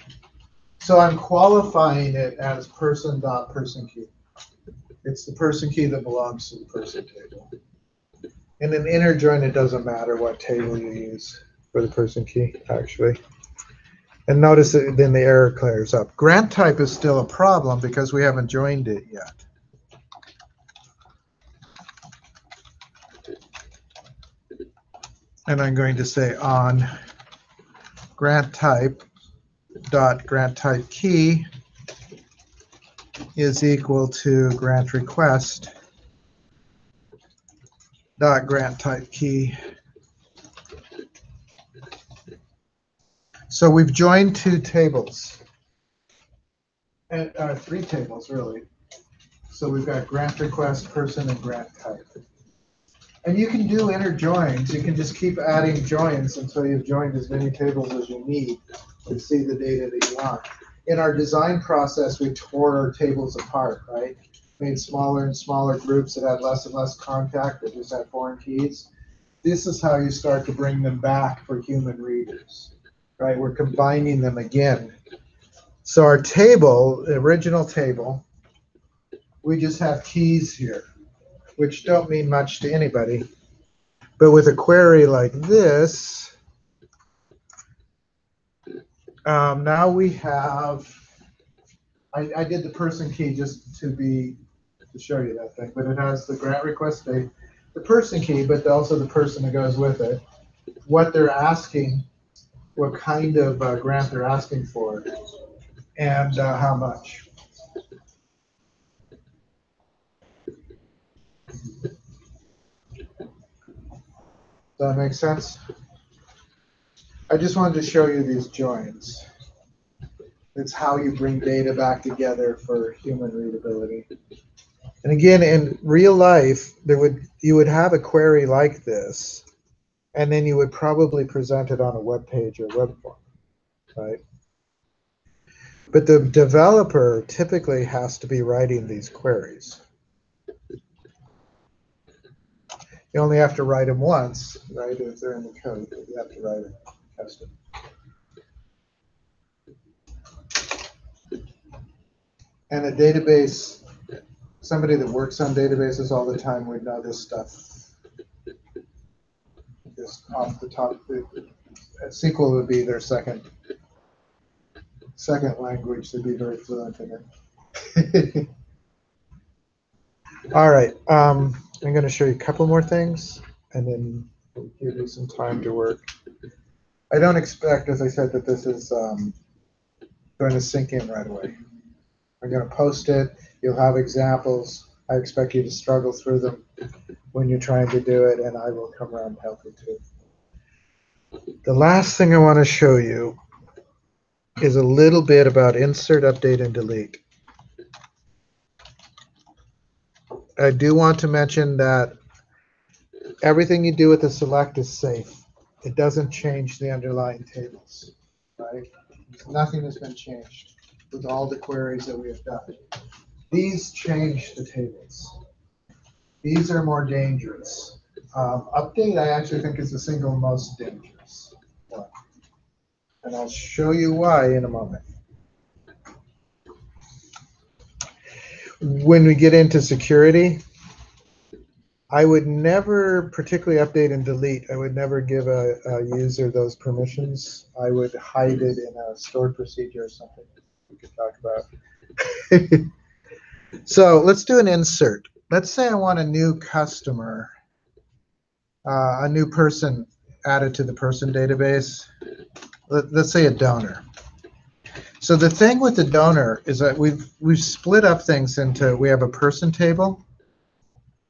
So I'm qualifying it as person.person key. It's the person key that belongs to the person table. In an inner join, it doesn't matter what table you use for the person key, actually. And notice that then the error clears up. Grant type is still a problem because we haven't joined it yet. And I'm going to say on grant type dot grant type key is equal to grant request dot grant type key. So we've joined two tables, and three tables really. So we've got grant request, person, and grant type. And you can do inner joins. You can just keep adding joins until you've joined as many tables as you need to see the data that you want. In our design process, we tore our tables apart, right? Made smaller and smaller groups that had less and less contact, that just had foreign keys. This is how you start to bring them back for human readers, right? We're combining them again. So our table, the original table, we just have keys here, which don't mean much to anybody. But with a query like this, now we have, I did the person key just to show you that thing, but it has the grant request date, the person key, but also the person that goes with it, what they're asking, what kind of grant they're asking for, and how much. Does that make sense? I just wanted to show you these joins. It's how you bring data back together for human readability. And again, in real life, you would have a query like this, and then you would probably present it on a web page or web form, right? But the developer typically has to be writing these queries. You only have to write them once, right? If they're in the code, but you have to write it, test it. And a database, somebody that works on databases all the time would know this stuff. Just off the top, SQL would be their second language. They'd be very fluent in it. All right, I'm going to show you a couple more things, and then we'll give you some time to work. I don't expect, as I said, that this is going to sink in right away. I'm going to post it. You'll have examples. I expect you to struggle through them when you're trying to do it, and I will come around and help you too. The last thing I want to show you is a little bit about insert, update, and delete. I do want to mention that everything you do with the select is safe. It doesn't change the underlying tables, right? Nothing has been changed with all the queries that we have done. These change the tables. These are more dangerous. Update, I actually think, is the single most dangerous one. And I'll show you why in a moment. When we get into security, I would never particularly update and delete. I would never give a user those permissions. I would hide it in a stored procedure or something we could talk about. So let's do an insert. Let's say I want a new customer, a new person added to the person database. Let's say a donor. So the thing with the donor is that we've split up things into, we have a person table,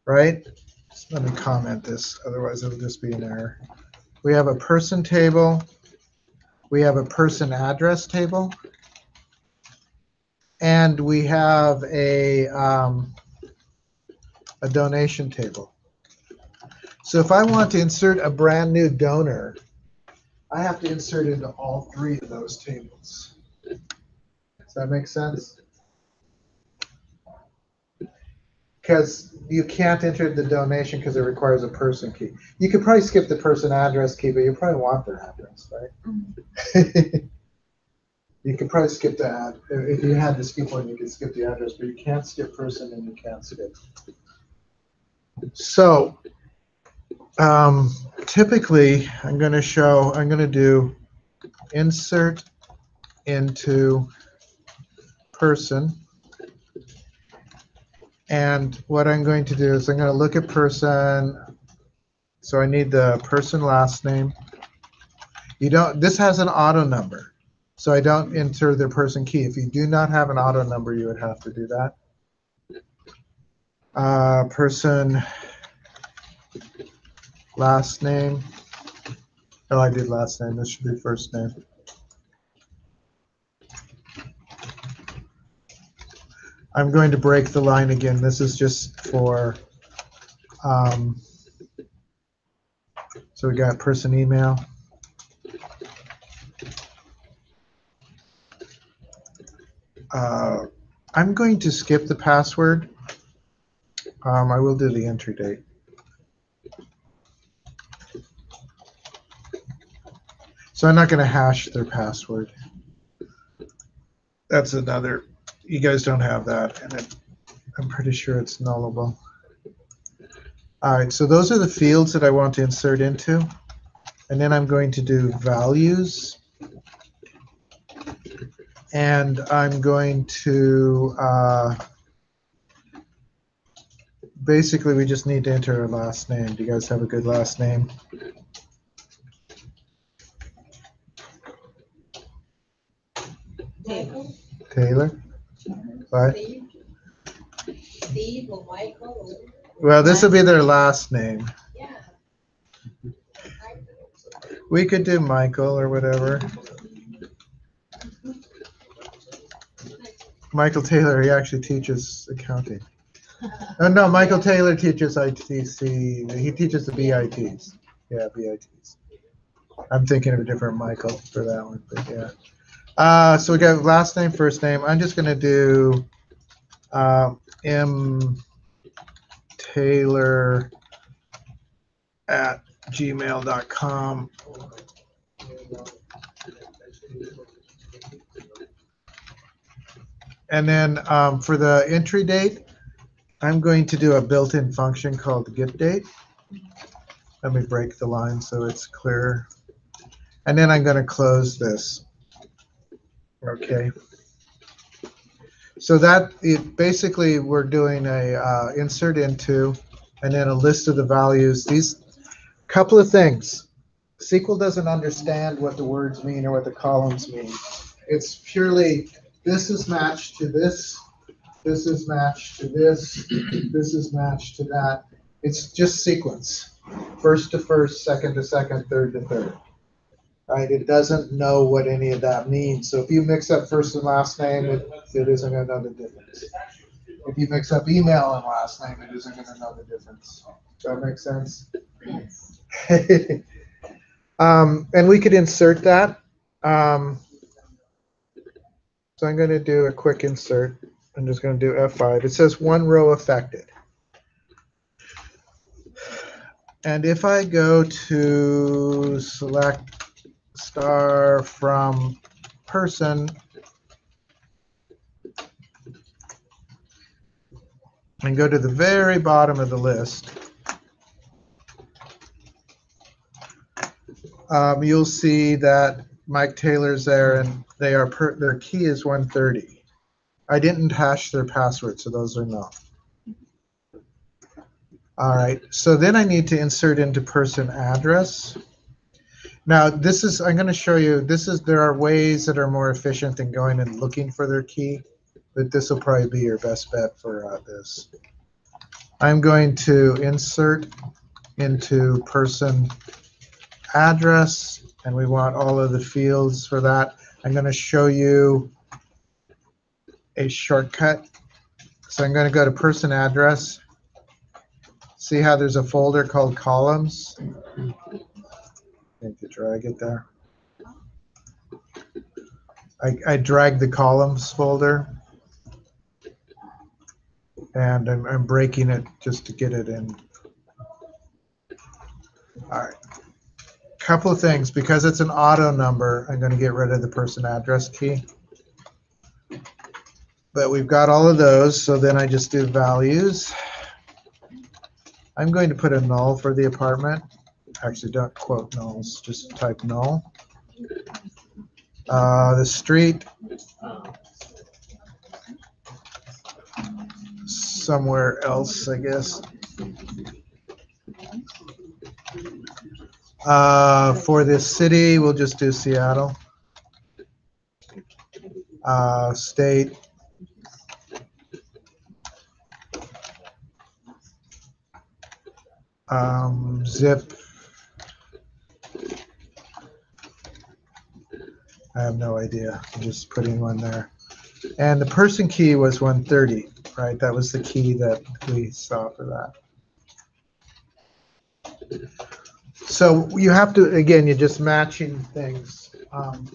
right? Let me comment this, otherwise it'll just be an error. We have a person table, we have a person address table, and we have a donation table. So if I want to insert a brand new donor, I have to insert into all three of those tables. Does that make sense? Because you can't enter the donation because it requires a person key. You could probably skip the person address key, but you probably want their address, right? You could probably skip that. If you had to skip one, you could skip the address, but you can't skip person and you can't skip. So typically, I'm going to do insert into person. And what I'm going to do is I'm going to look at person. So I need the person last name. This has an auto number. So I don't enter their person key. If you do not have an auto number, you would have to do that. Person last name. Oh, I did last name. This should be first name. I'm going to break the line again. This is just for, so we got person email. I'm going to skip the password. I will do the entry date. So I'm not going to hash their password. That's another. You guys don't have that, and I'm pretty sure it's nullable. All right, so those are the fields that I want to insert into. And then I'm going to do values. And I'm going to, basically, we just need to enter our last name. Do you guys have a good last name? Taylor? What? Steve or Michael? Well, this will be their last name. Yeah. We could do Michael or whatever. Michael Taylor, he actually teaches accounting. Oh, no, Michael Taylor teaches ITC. He teaches the BITs. Yeah, BITs. I'm thinking of a different Michael for that one, but yeah. So we got last name, first name. I'm just going to do M. Taylor at gmail.com. And then for the entry date, I'm going to do a built-in function called getDate. Let me break the line so it's clear. And then I'm going to close this. Okay. So that basically we're doing a insert into, and then a list of the values. These couple of things. SQL doesn't understand what the words mean or what the columns mean. It's purely this is matched to this, this is matched to this, this is matched to that. It's just sequence. First to first, second to second, third to third. Right? It doesn't know what any of that means. So if you mix up first and last name, it isn't going to know the difference. If you mix up email and last name, it isn't going to know the difference. Does that make sense? Yes. And we could insert that. So I'm going to do a quick insert. I'm just going to do F5. It says one row affected. And if I go to select star from person, and go to the very bottom of the list, you'll see that Mike Taylor's there, and they are their key is 130. I didn't hash their password, so those are no. All right, so then I need to insert into person address. Now this is, I'm going to show you, there are ways that are more efficient than going and looking for their key, but this will probably be your best bet for this. I'm going to insert into person address, and we want all of the fields for that. I'm going to show you a shortcut. So I'm going to go to person address. See how there's a folder called columns? I need to drag it there. I drag the columns folder, and I'm breaking it just to get it in. All right. Couple of things. Because it's an auto number, I'm going to get rid of the person address key. But we've got all of those, so then I just do values. I'm going to put a null for the apartment. Actually, don't quote nulls, just type null. The street, somewhere else, I guess. For this city, we'll just do Seattle. State. Zip. I have no idea. I'm just putting one there. And the person key was 130, right? That was the key that we saw for that. So you have to, again, you're just matching things.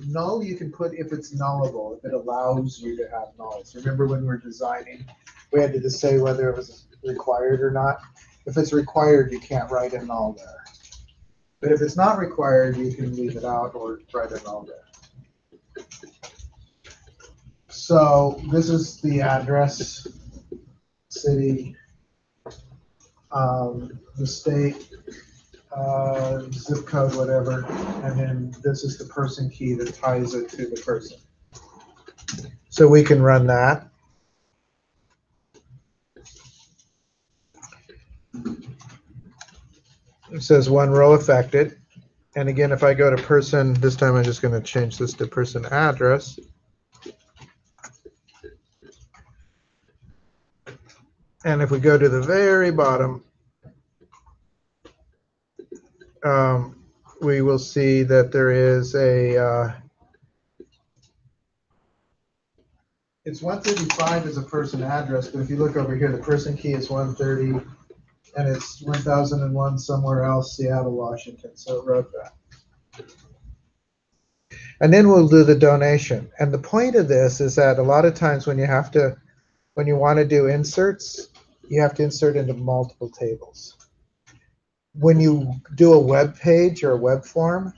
Null you can put if it's nullable, if it allows you to have nulls. Remember when we were designing, we had to just say whether it was required or not. If it's required, you can't write a null there. But if it's not required, you can leave it out or write a null there. So this is the address, city, the state, zip code, whatever, and then this is the person key that ties it to the person. So we can run that. It says one row affected. And again, if I go to person, this time I'm just going to change this to person address. And if we go to the very bottom, we will see that there is a, it's 135 as a person address, but if you look over here, the person key is 130, and it's 1001 somewhere else, Seattle, Washington, so it wrote that. And then we'll do the donation. And the point of this is that a lot of times when you want to do inserts, you have to insert into multiple tables. When you do a web page or a web form,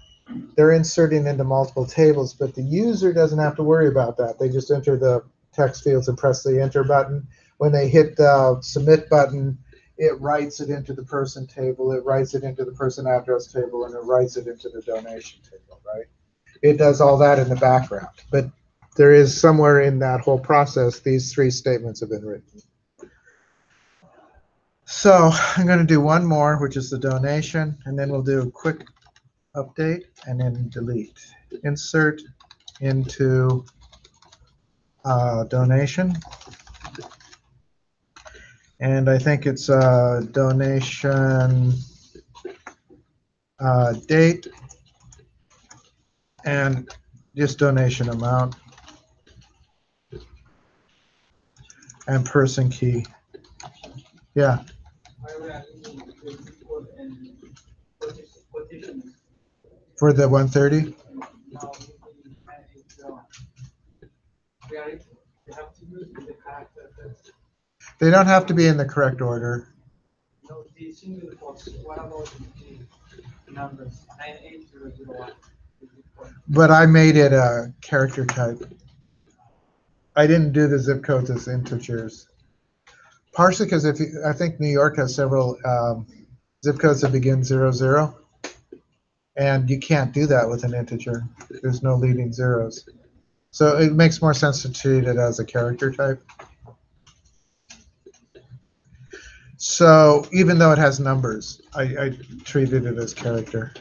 they're inserting into multiple tables, but the user doesn't have to worry about that. They just enter the text fields and press the enter button. When they hit the submit button, it writes it into the person table, it writes it into the person address table, and it writes it into the donation table, right? It does all that in the background, but there is somewhere in that whole process, these three statements have been written. So I'm going to do one more, which is the donation, and then we'll do a quick update and then delete. Insert into donation. And I think it's donation date and just donation amount. and person key. Yeah. For the 130? They don't have to be in the correct order. But I made it a character type. I didn't do the zip codes as integers. Partially because I think New York has several zip codes that begin 00, and you can't do that with an integer. There's no leading zeros. So it makes more sense to treat it as a character type. So even though it has numbers, I treated it as character.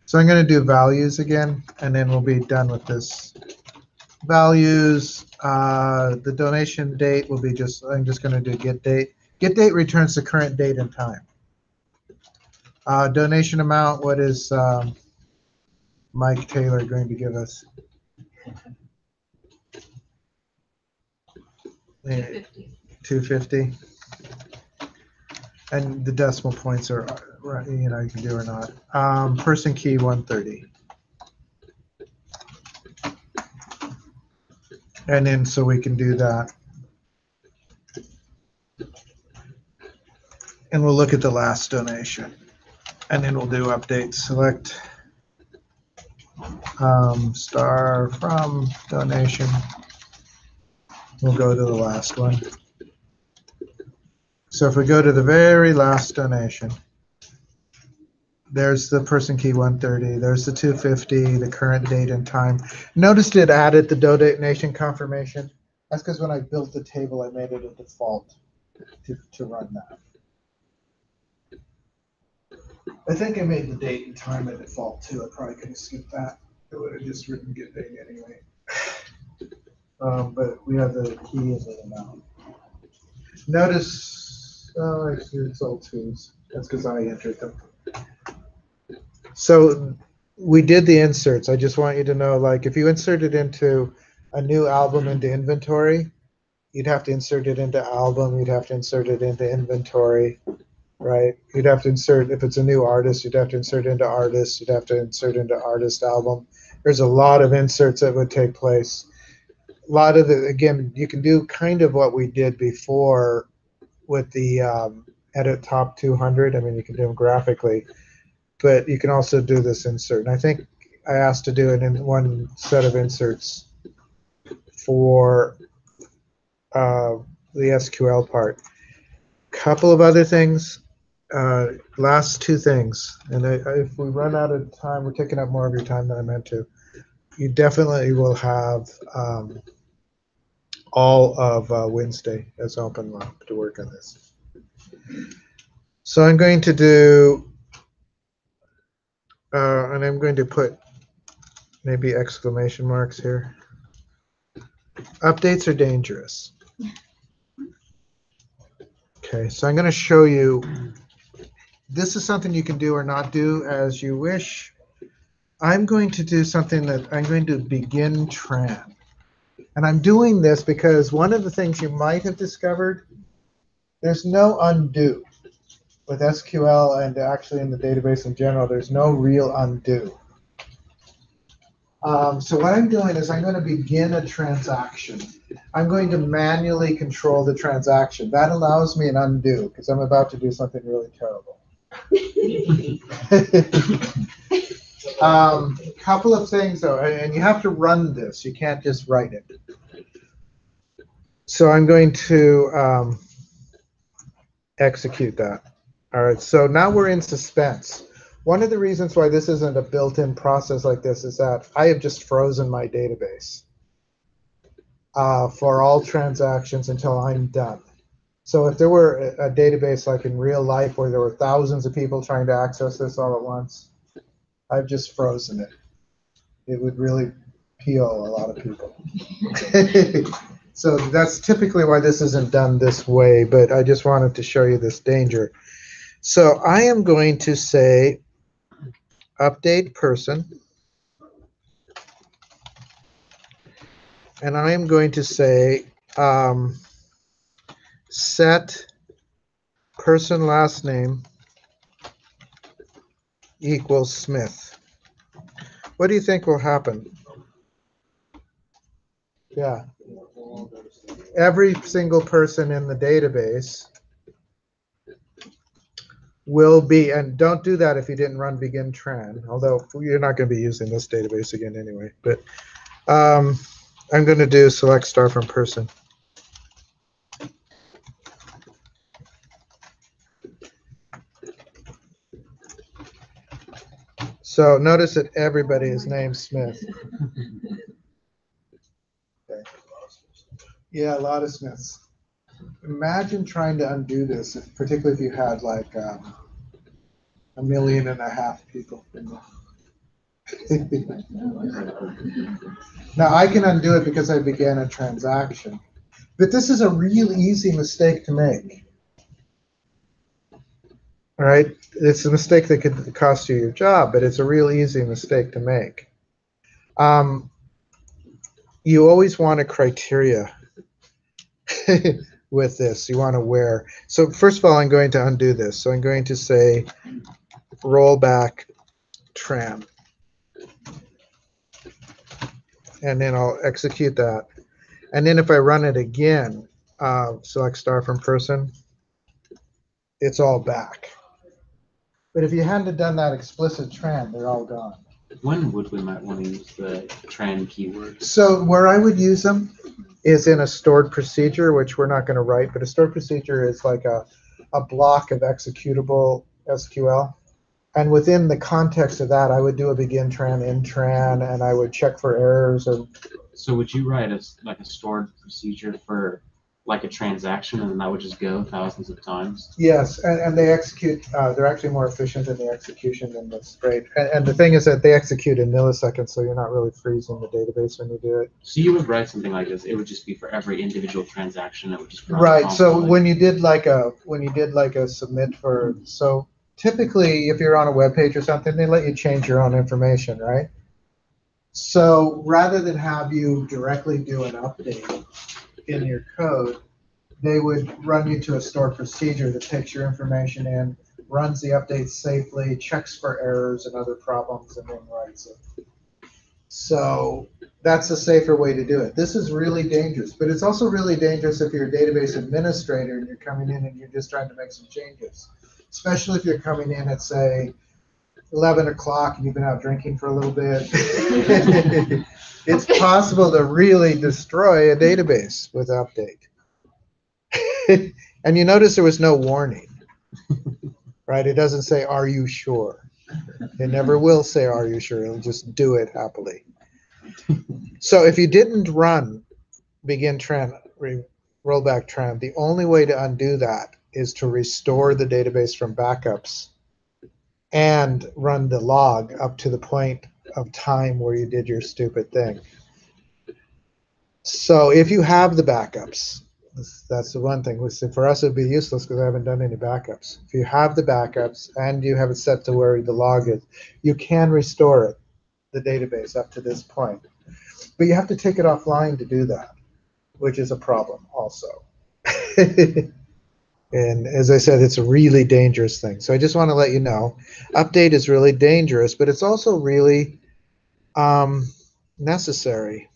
So I'm going to do values again, and then we'll be done with this. Values, the donation date will be I'm just going to do get date. Get date returns the current date and time. Donation amount, what is Mike Taylor going to give us? 250. And the decimal points are, you can do or not. Person key 130. And then so we can do that. And we'll look at the last donation. And then we'll do update. Select star from donation. We'll go to the last one. So if we go to the very last donation, there's the person key 130, there's the 250, the current date and time. Notice it added the donation confirmation. That's because when I built the table, I made it a default to run that. I think I made the date and time a default too. I probably could have skipped that. It would have just written get date anyway. But we have the key and the amount. Notice, I see it's all twos. That's because I entered them. So we did the inserts. I just want you to know, like, if you inserted into a new album into inventory, you'd have to insert it into album. You'd have to insert it into inventory, right? You'd have to insert, if it's a new artist, you'd have to insert into artist. You'd have to insert into artist album. There's a lot of inserts that would take place. A lot of the, again, you can do kind of what we did before with the edit top 200. I mean, you can do them graphically, but you can also do this insert. And I think I asked to do it in one set of inserts for the SQL part. Couple of other things. Last two things. And if we run out of time, we're taking up more of your time than I meant to. You definitely will have all of Wednesday as open lab to work on this. So I'm going to do, and I'm going to put maybe exclamation marks here. Updates are dangerous. Okay, so I'm going to show you, this is something you can do or not do as you wish. I'm going to do something that I'm going to begin tran. And I'm doing this because one of the things you might have discovered, there's no undo. With SQL and actually in the database in general, there's no real undo. So what I'm doing is I'm going to begin a transaction. I'm going to manually control the transaction. That allows me an undo because I'm about to do something really terrible. Couple of things though, and you have to run this. You can't just write it. So I'm going to execute that. All right, so now we're in suspense. One of the reasons why this isn't a built-in process like this is that I have just frozen my database for all transactions until I'm done. So if there were a database like in real life where there were thousands of people trying to access this all at once, I've just frozen it. It would really peel a lot of people. So that's typically why this isn't done this way, but I just wanted to show you this danger. So I am going to say update person, and I am going to say set person last name equals Smith. What do you think will happen? Yeah. Every single person in the database will be, and don't do that if you didn't run begin tran, although you're not going to be using this database again anyway. But I'm going to do select star from person. So notice that everybody is named Smith. Okay. Yeah, a lot of Smiths. Imagine trying to undo this, particularly if you had like 1.5 million people. Now I can undo it because I began a transaction. But this is a real easy mistake to make. All right? It's a mistake that could cost you your job, but it's a real easy mistake to make. You always want a criteria with this. You want to where. So first of all, I'm going to undo this. So I'm going to say rollback tran. And then I'll execute that. And then if I run it again, select star from person, it's all back. But if you hadn't done that explicit tran, they're all gone. When would we might want to use the tran keyword? So where I would use them is in a stored procedure, which we're not going to write, but a stored procedure is like a block of executable SQL. And within the context of that, I would do a begin tran, end tran, and I would check for errors. So would you write a stored procedure for like a transaction, and then that would just go thousands of times? Yes, and they execute. They're actually more efficient in the execution than this. Great. And the thing is that they execute in milliseconds, so you're not really freezing the database when you do it. So you would write something like this. It would just be for every individual transaction. It would just run Right. So constantly. when you did like a submit for, so typically if you're on a web page or something, they let you change your own information, right? So rather than have you directly do an update in your code, they would run you to a stored procedure that takes your information in, runs the updates safely, checks for errors and other problems, and then writes it. So that's a safer way to do it. This is really dangerous, but it's also really dangerous if you're a database administrator and you're coming in and you're just trying to make some changes, especially if you're coming in at, say, 11 o'clock and you've been out drinking for a little bit. It's possible to really destroy a database with update. And you notice there was no warning, right? It doesn't say, are you sure? It never will say, are you sure? It'll just do it happily. So if you didn't run begin tran, rollback tran, the only way to undo that is to restore the database from backups and run the log up to the point of time where you did your stupid thing. So if you have the backups, that's the one thing. For us, it would be useless because I haven't done any backups. If you have the backups and you have it set to where the log is, you can restore it, the database up to this point. But you have to take it offline to do that, which is a problem also. And as I said, it's a really dangerous thing. So I just want to let you know, update is really dangerous, but it's also really necessary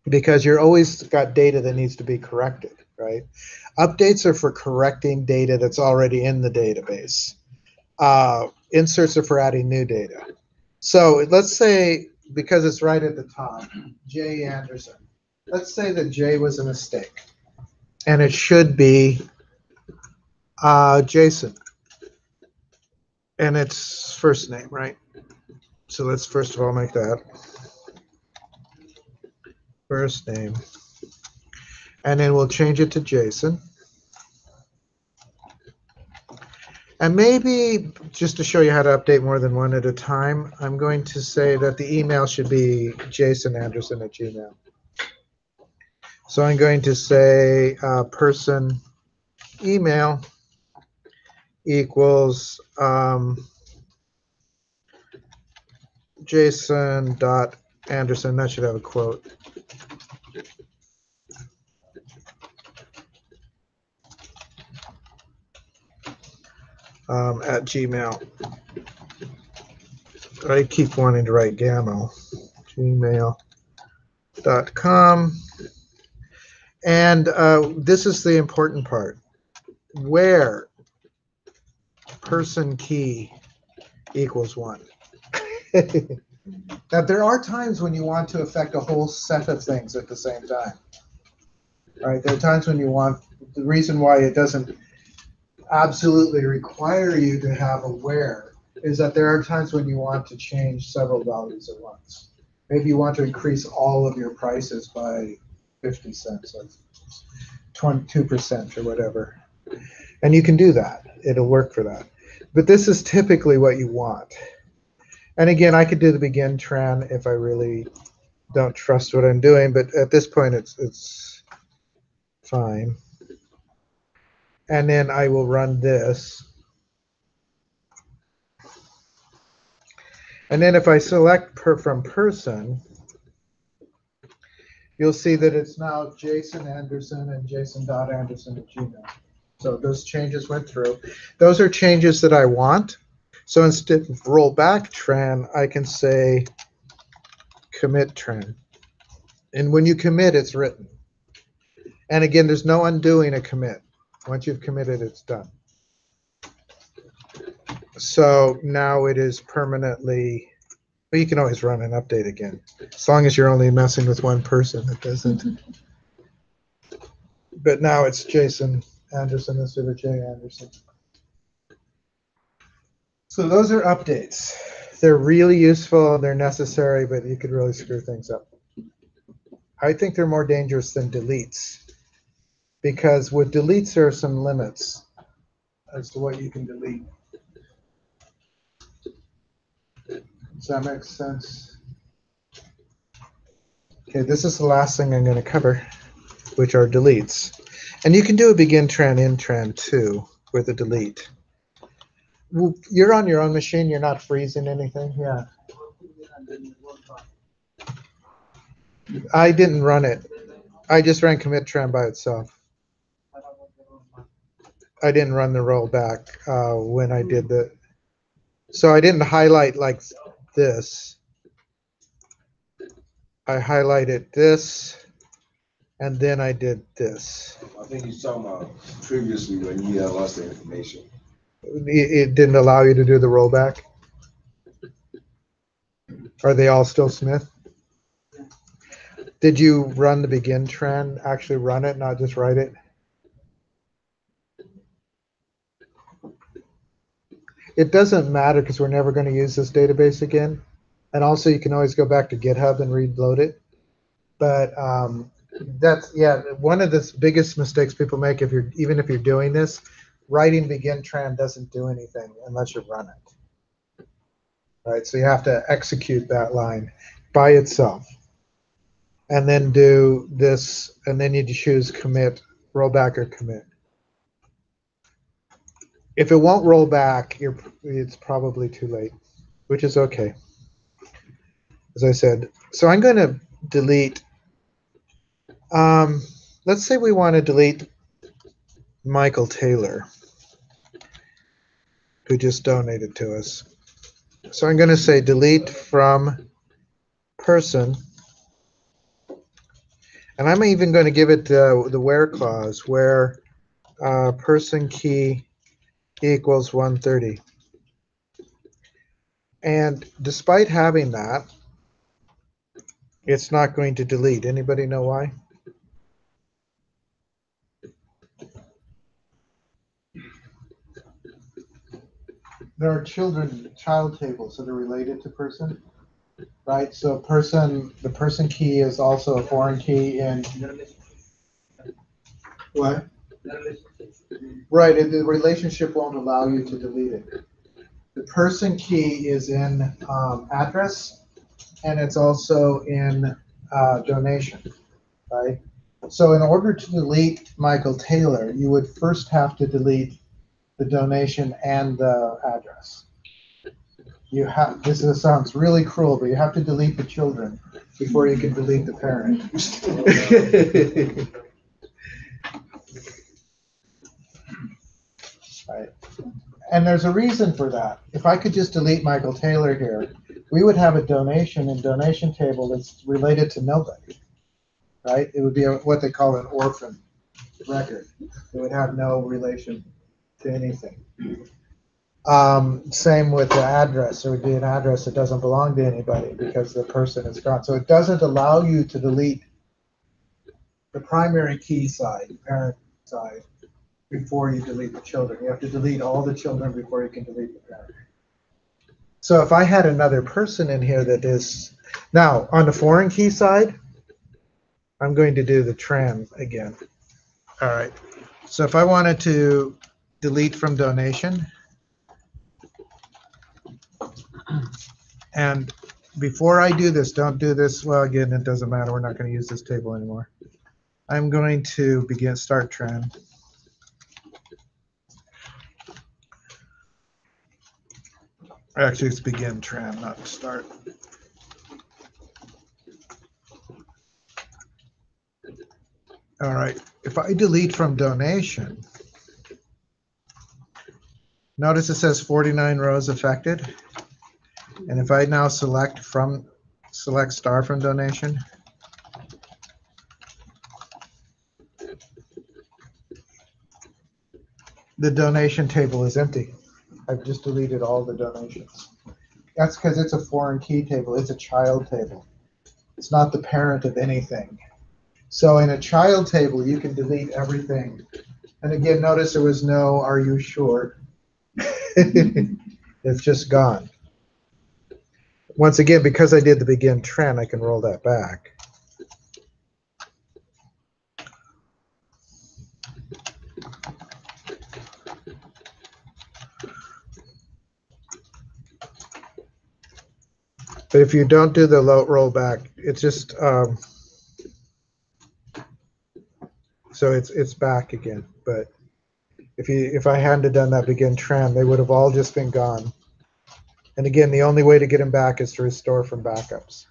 because you're always got data that needs to be corrected, right? Updates are for correcting data that's already in the database. Inserts are for adding new data. So let's say, because it's right at the top, J. Anderson. Let's say that J was a mistake, and it should be Jason, and it's first name, right? So let's first of all make that first name, and then we'll change it to Jason. And maybe just to show you how to update more than one at a time, I'm going to say that the email should be jasonanderson@gmail. So I'm going to say person email equals jason.anderson. That should have a quote. at Gmail. I keep wanting to write Gamo. Gmail.com. And this is the important part. Where person key equals 1. Now, there are times when you want to affect a whole set of things at the same time. All right, there are times when you want, the reason why it doesn't absolutely require you to have a where is that there are times when you want to change several values at once. Maybe you want to increase all of your prices by 50 cents or 22% or whatever. And you can do that. It'll work for that. But this is typically what you want. And again, I could do the begin tran if I really don't trust what I'm doing, but at this point it's fine. And then I will run this. And then if I select from person, you'll see that it's now Jason Anderson and Jason.Anderson at Gmail. So those changes went through. Those are changes that I want. So instead of rollback tran, I can say commit tran. And when you commit, it's written. And again, there's no undoing a commit. Once you've committed, it's done. So now it is permanently, well, you can always run an update again. As long as you're only messing with one person, it doesn't. But now it's Jason Anderson instead of Jay Anderson. So those are updates. They're really useful, they're necessary, but you could really screw things up. I think they're more dangerous than deletes, because with deletes there are some limits as to what you can delete. Does that make sense? Okay, this is the last thing I'm going to cover, which are deletes. And you can do a begin tran, end tran too with a delete. You're on your own machine, you're not freezing anything? Yeah. I didn't run it. I just ran commit tran by itself. I didn't run the rollback when I did the. So I didn't highlight like this. I highlighted this, and then I did this. I think you're talking about previously when you had lost the information. It didn't allow you to do the rollback? Are they all still Smith? Did you run the begin tran, actually run it, not just write it? It doesn't matter because we're never going to use this database again. And also you can always go back to GitHub and reload it. But that's, yeah, one of the biggest mistakes people make, even if you're doing this, writing begin tran doesn't do anything unless you run it. Right, so you have to execute that line by itself. And then do this, and then you choose commit, rollback or commit. If it won't roll back, it's probably too late, which is okay. As I said, so I'm going to delete, let's say we want to delete Michael Taylor, who just donated to us. So I'm going to say delete from person. And I'm even going to give it the where clause, where person key equals 130. And despite having that, it's not going to delete. Anybody know why? There are child tables that are related to person, right? So person, the person key is also a foreign key in what? Right, the relationship won't allow you to delete it. The person key is in address, and it's also in donation, right? So in order to delete Michael Taylor, you would first have to delete the donation and the address. You have, this sounds really cruel, but you have to delete the children before you can delete the parent. Right. And there's a reason for that. If I could just delete Michael Taylor here, we would have a donation and donation table that's related to nobody, right? It would be what they call an orphan record. It would have no relation to anything. Same with the address. There would be an address that doesn't belong to anybody because the person is gone. So it doesn't allow you to delete the primary key side, parent side, before you delete the children. You have to delete all the children before you can delete the parent. So if I had another person in here that is, now on the foreign key side, I'm going to do the tran again. All right. So if I wanted to delete from donation, and before I do this, don't do this. Well, again, it doesn't matter. We're not going to use this table anymore. I'm going to start tran. Actually, it's begin tran, not start. All right. If I delete from donation, notice it says 49 rows affected. And if I now select star from donation, the donation table is empty. I've just deleted all the donations. That's because it's a foreign key table. It's a child table. It's not the parent of anything. So in a child table, you can delete everything. And again, notice there was no "are you sure?" It's just gone. Once again, because I did the begin trend, I can roll that back. But if you don't do the roll back, it's just so it's back again. But if I hadn't done that begin trend, they would have all just been gone. And again, the only way to get them back is to restore from backups.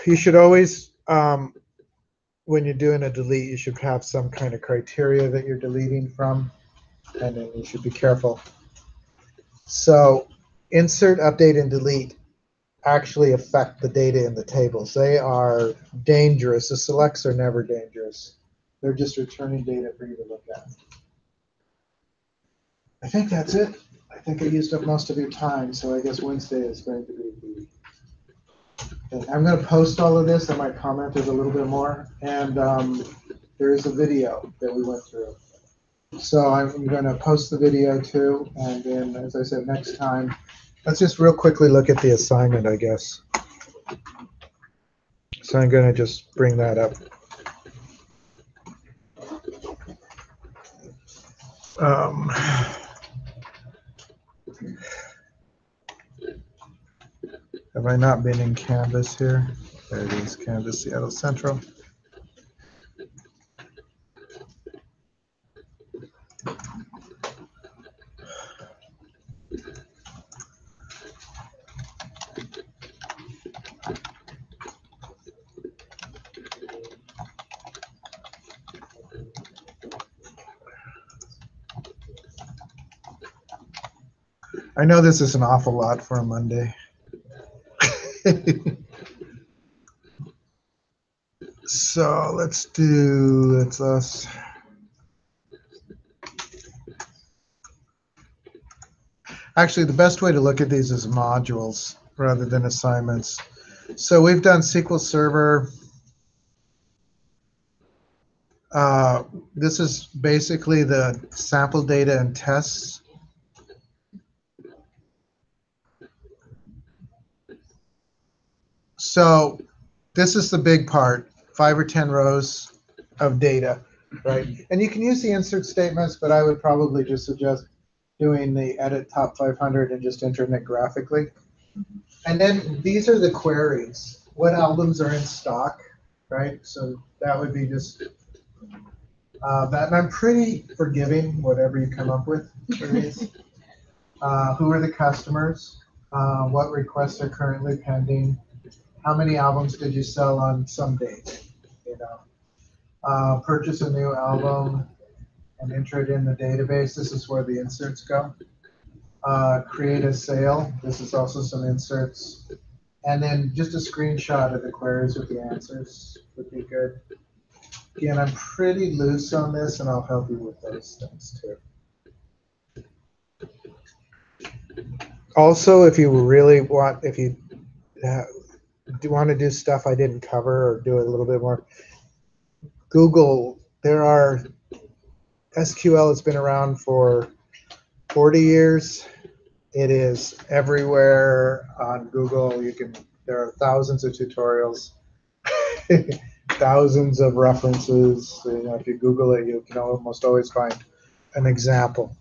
You should always, when you're doing a delete, you should have some kind of criteria that you're deleting from, and then you should be careful. So insert, update, and delete actually affect the data in the tables. They are dangerous. The selects are never dangerous. They're just returning data for you to look at. I think that's it. I think I used up most of your time, so I guess Wednesday is going to be the... I'm going to post all of this, and my comment is a little bit more. And there is a video that we went through. So I'm going to post the video too, and then, as I said, next time, let's just real quickly look at the assignment, I guess. So I'm going to just bring that up. Have I not been in Canvas here? There it is, Canvas Seattle Central. I know this is an awful lot for a Monday. So let's do, it's us. Actually, the best way to look at these is modules rather than assignments. So we've done SQL Server. This is basically the sample data and tests. So this is the big part, 5 or 10 rows of data, right? And you can use the insert statements, but I would probably just suggest doing the edit top 500 and just entering it graphically. And then these are the queries. What albums are in stock, right? So that would be just that. And I'm pretty forgiving, whatever you come up with for these. Who are the customers? What requests are currently pending? How many albums did you sell on some date? You know, purchase a new album, and enter it in the database. This is where the inserts go. Create a sale. This is also some inserts. And then just a screenshot of the queries with the answers would be good. Again, I'm pretty loose on this, and I'll help you with those things too. Also, if you really want, if you do want to do stuff I didn't cover or do it a little bit more, Google, there are, SQL has been around for 40 years. It is everywhere on Google. There are thousands of tutorials, thousands of references. If you Google it, you can almost always find an example.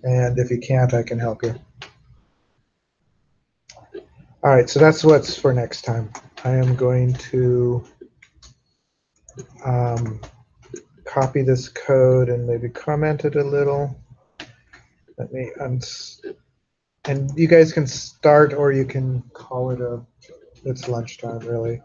And if you can't, I can help you. All right, so that's what's for next time. I am going to copy this code and maybe comment it a little. Let me and you guys can start, or you can call it it's lunchtime, really.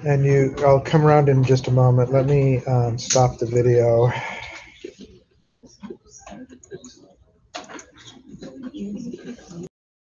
And I'll come around in just a moment. Let me stop the video.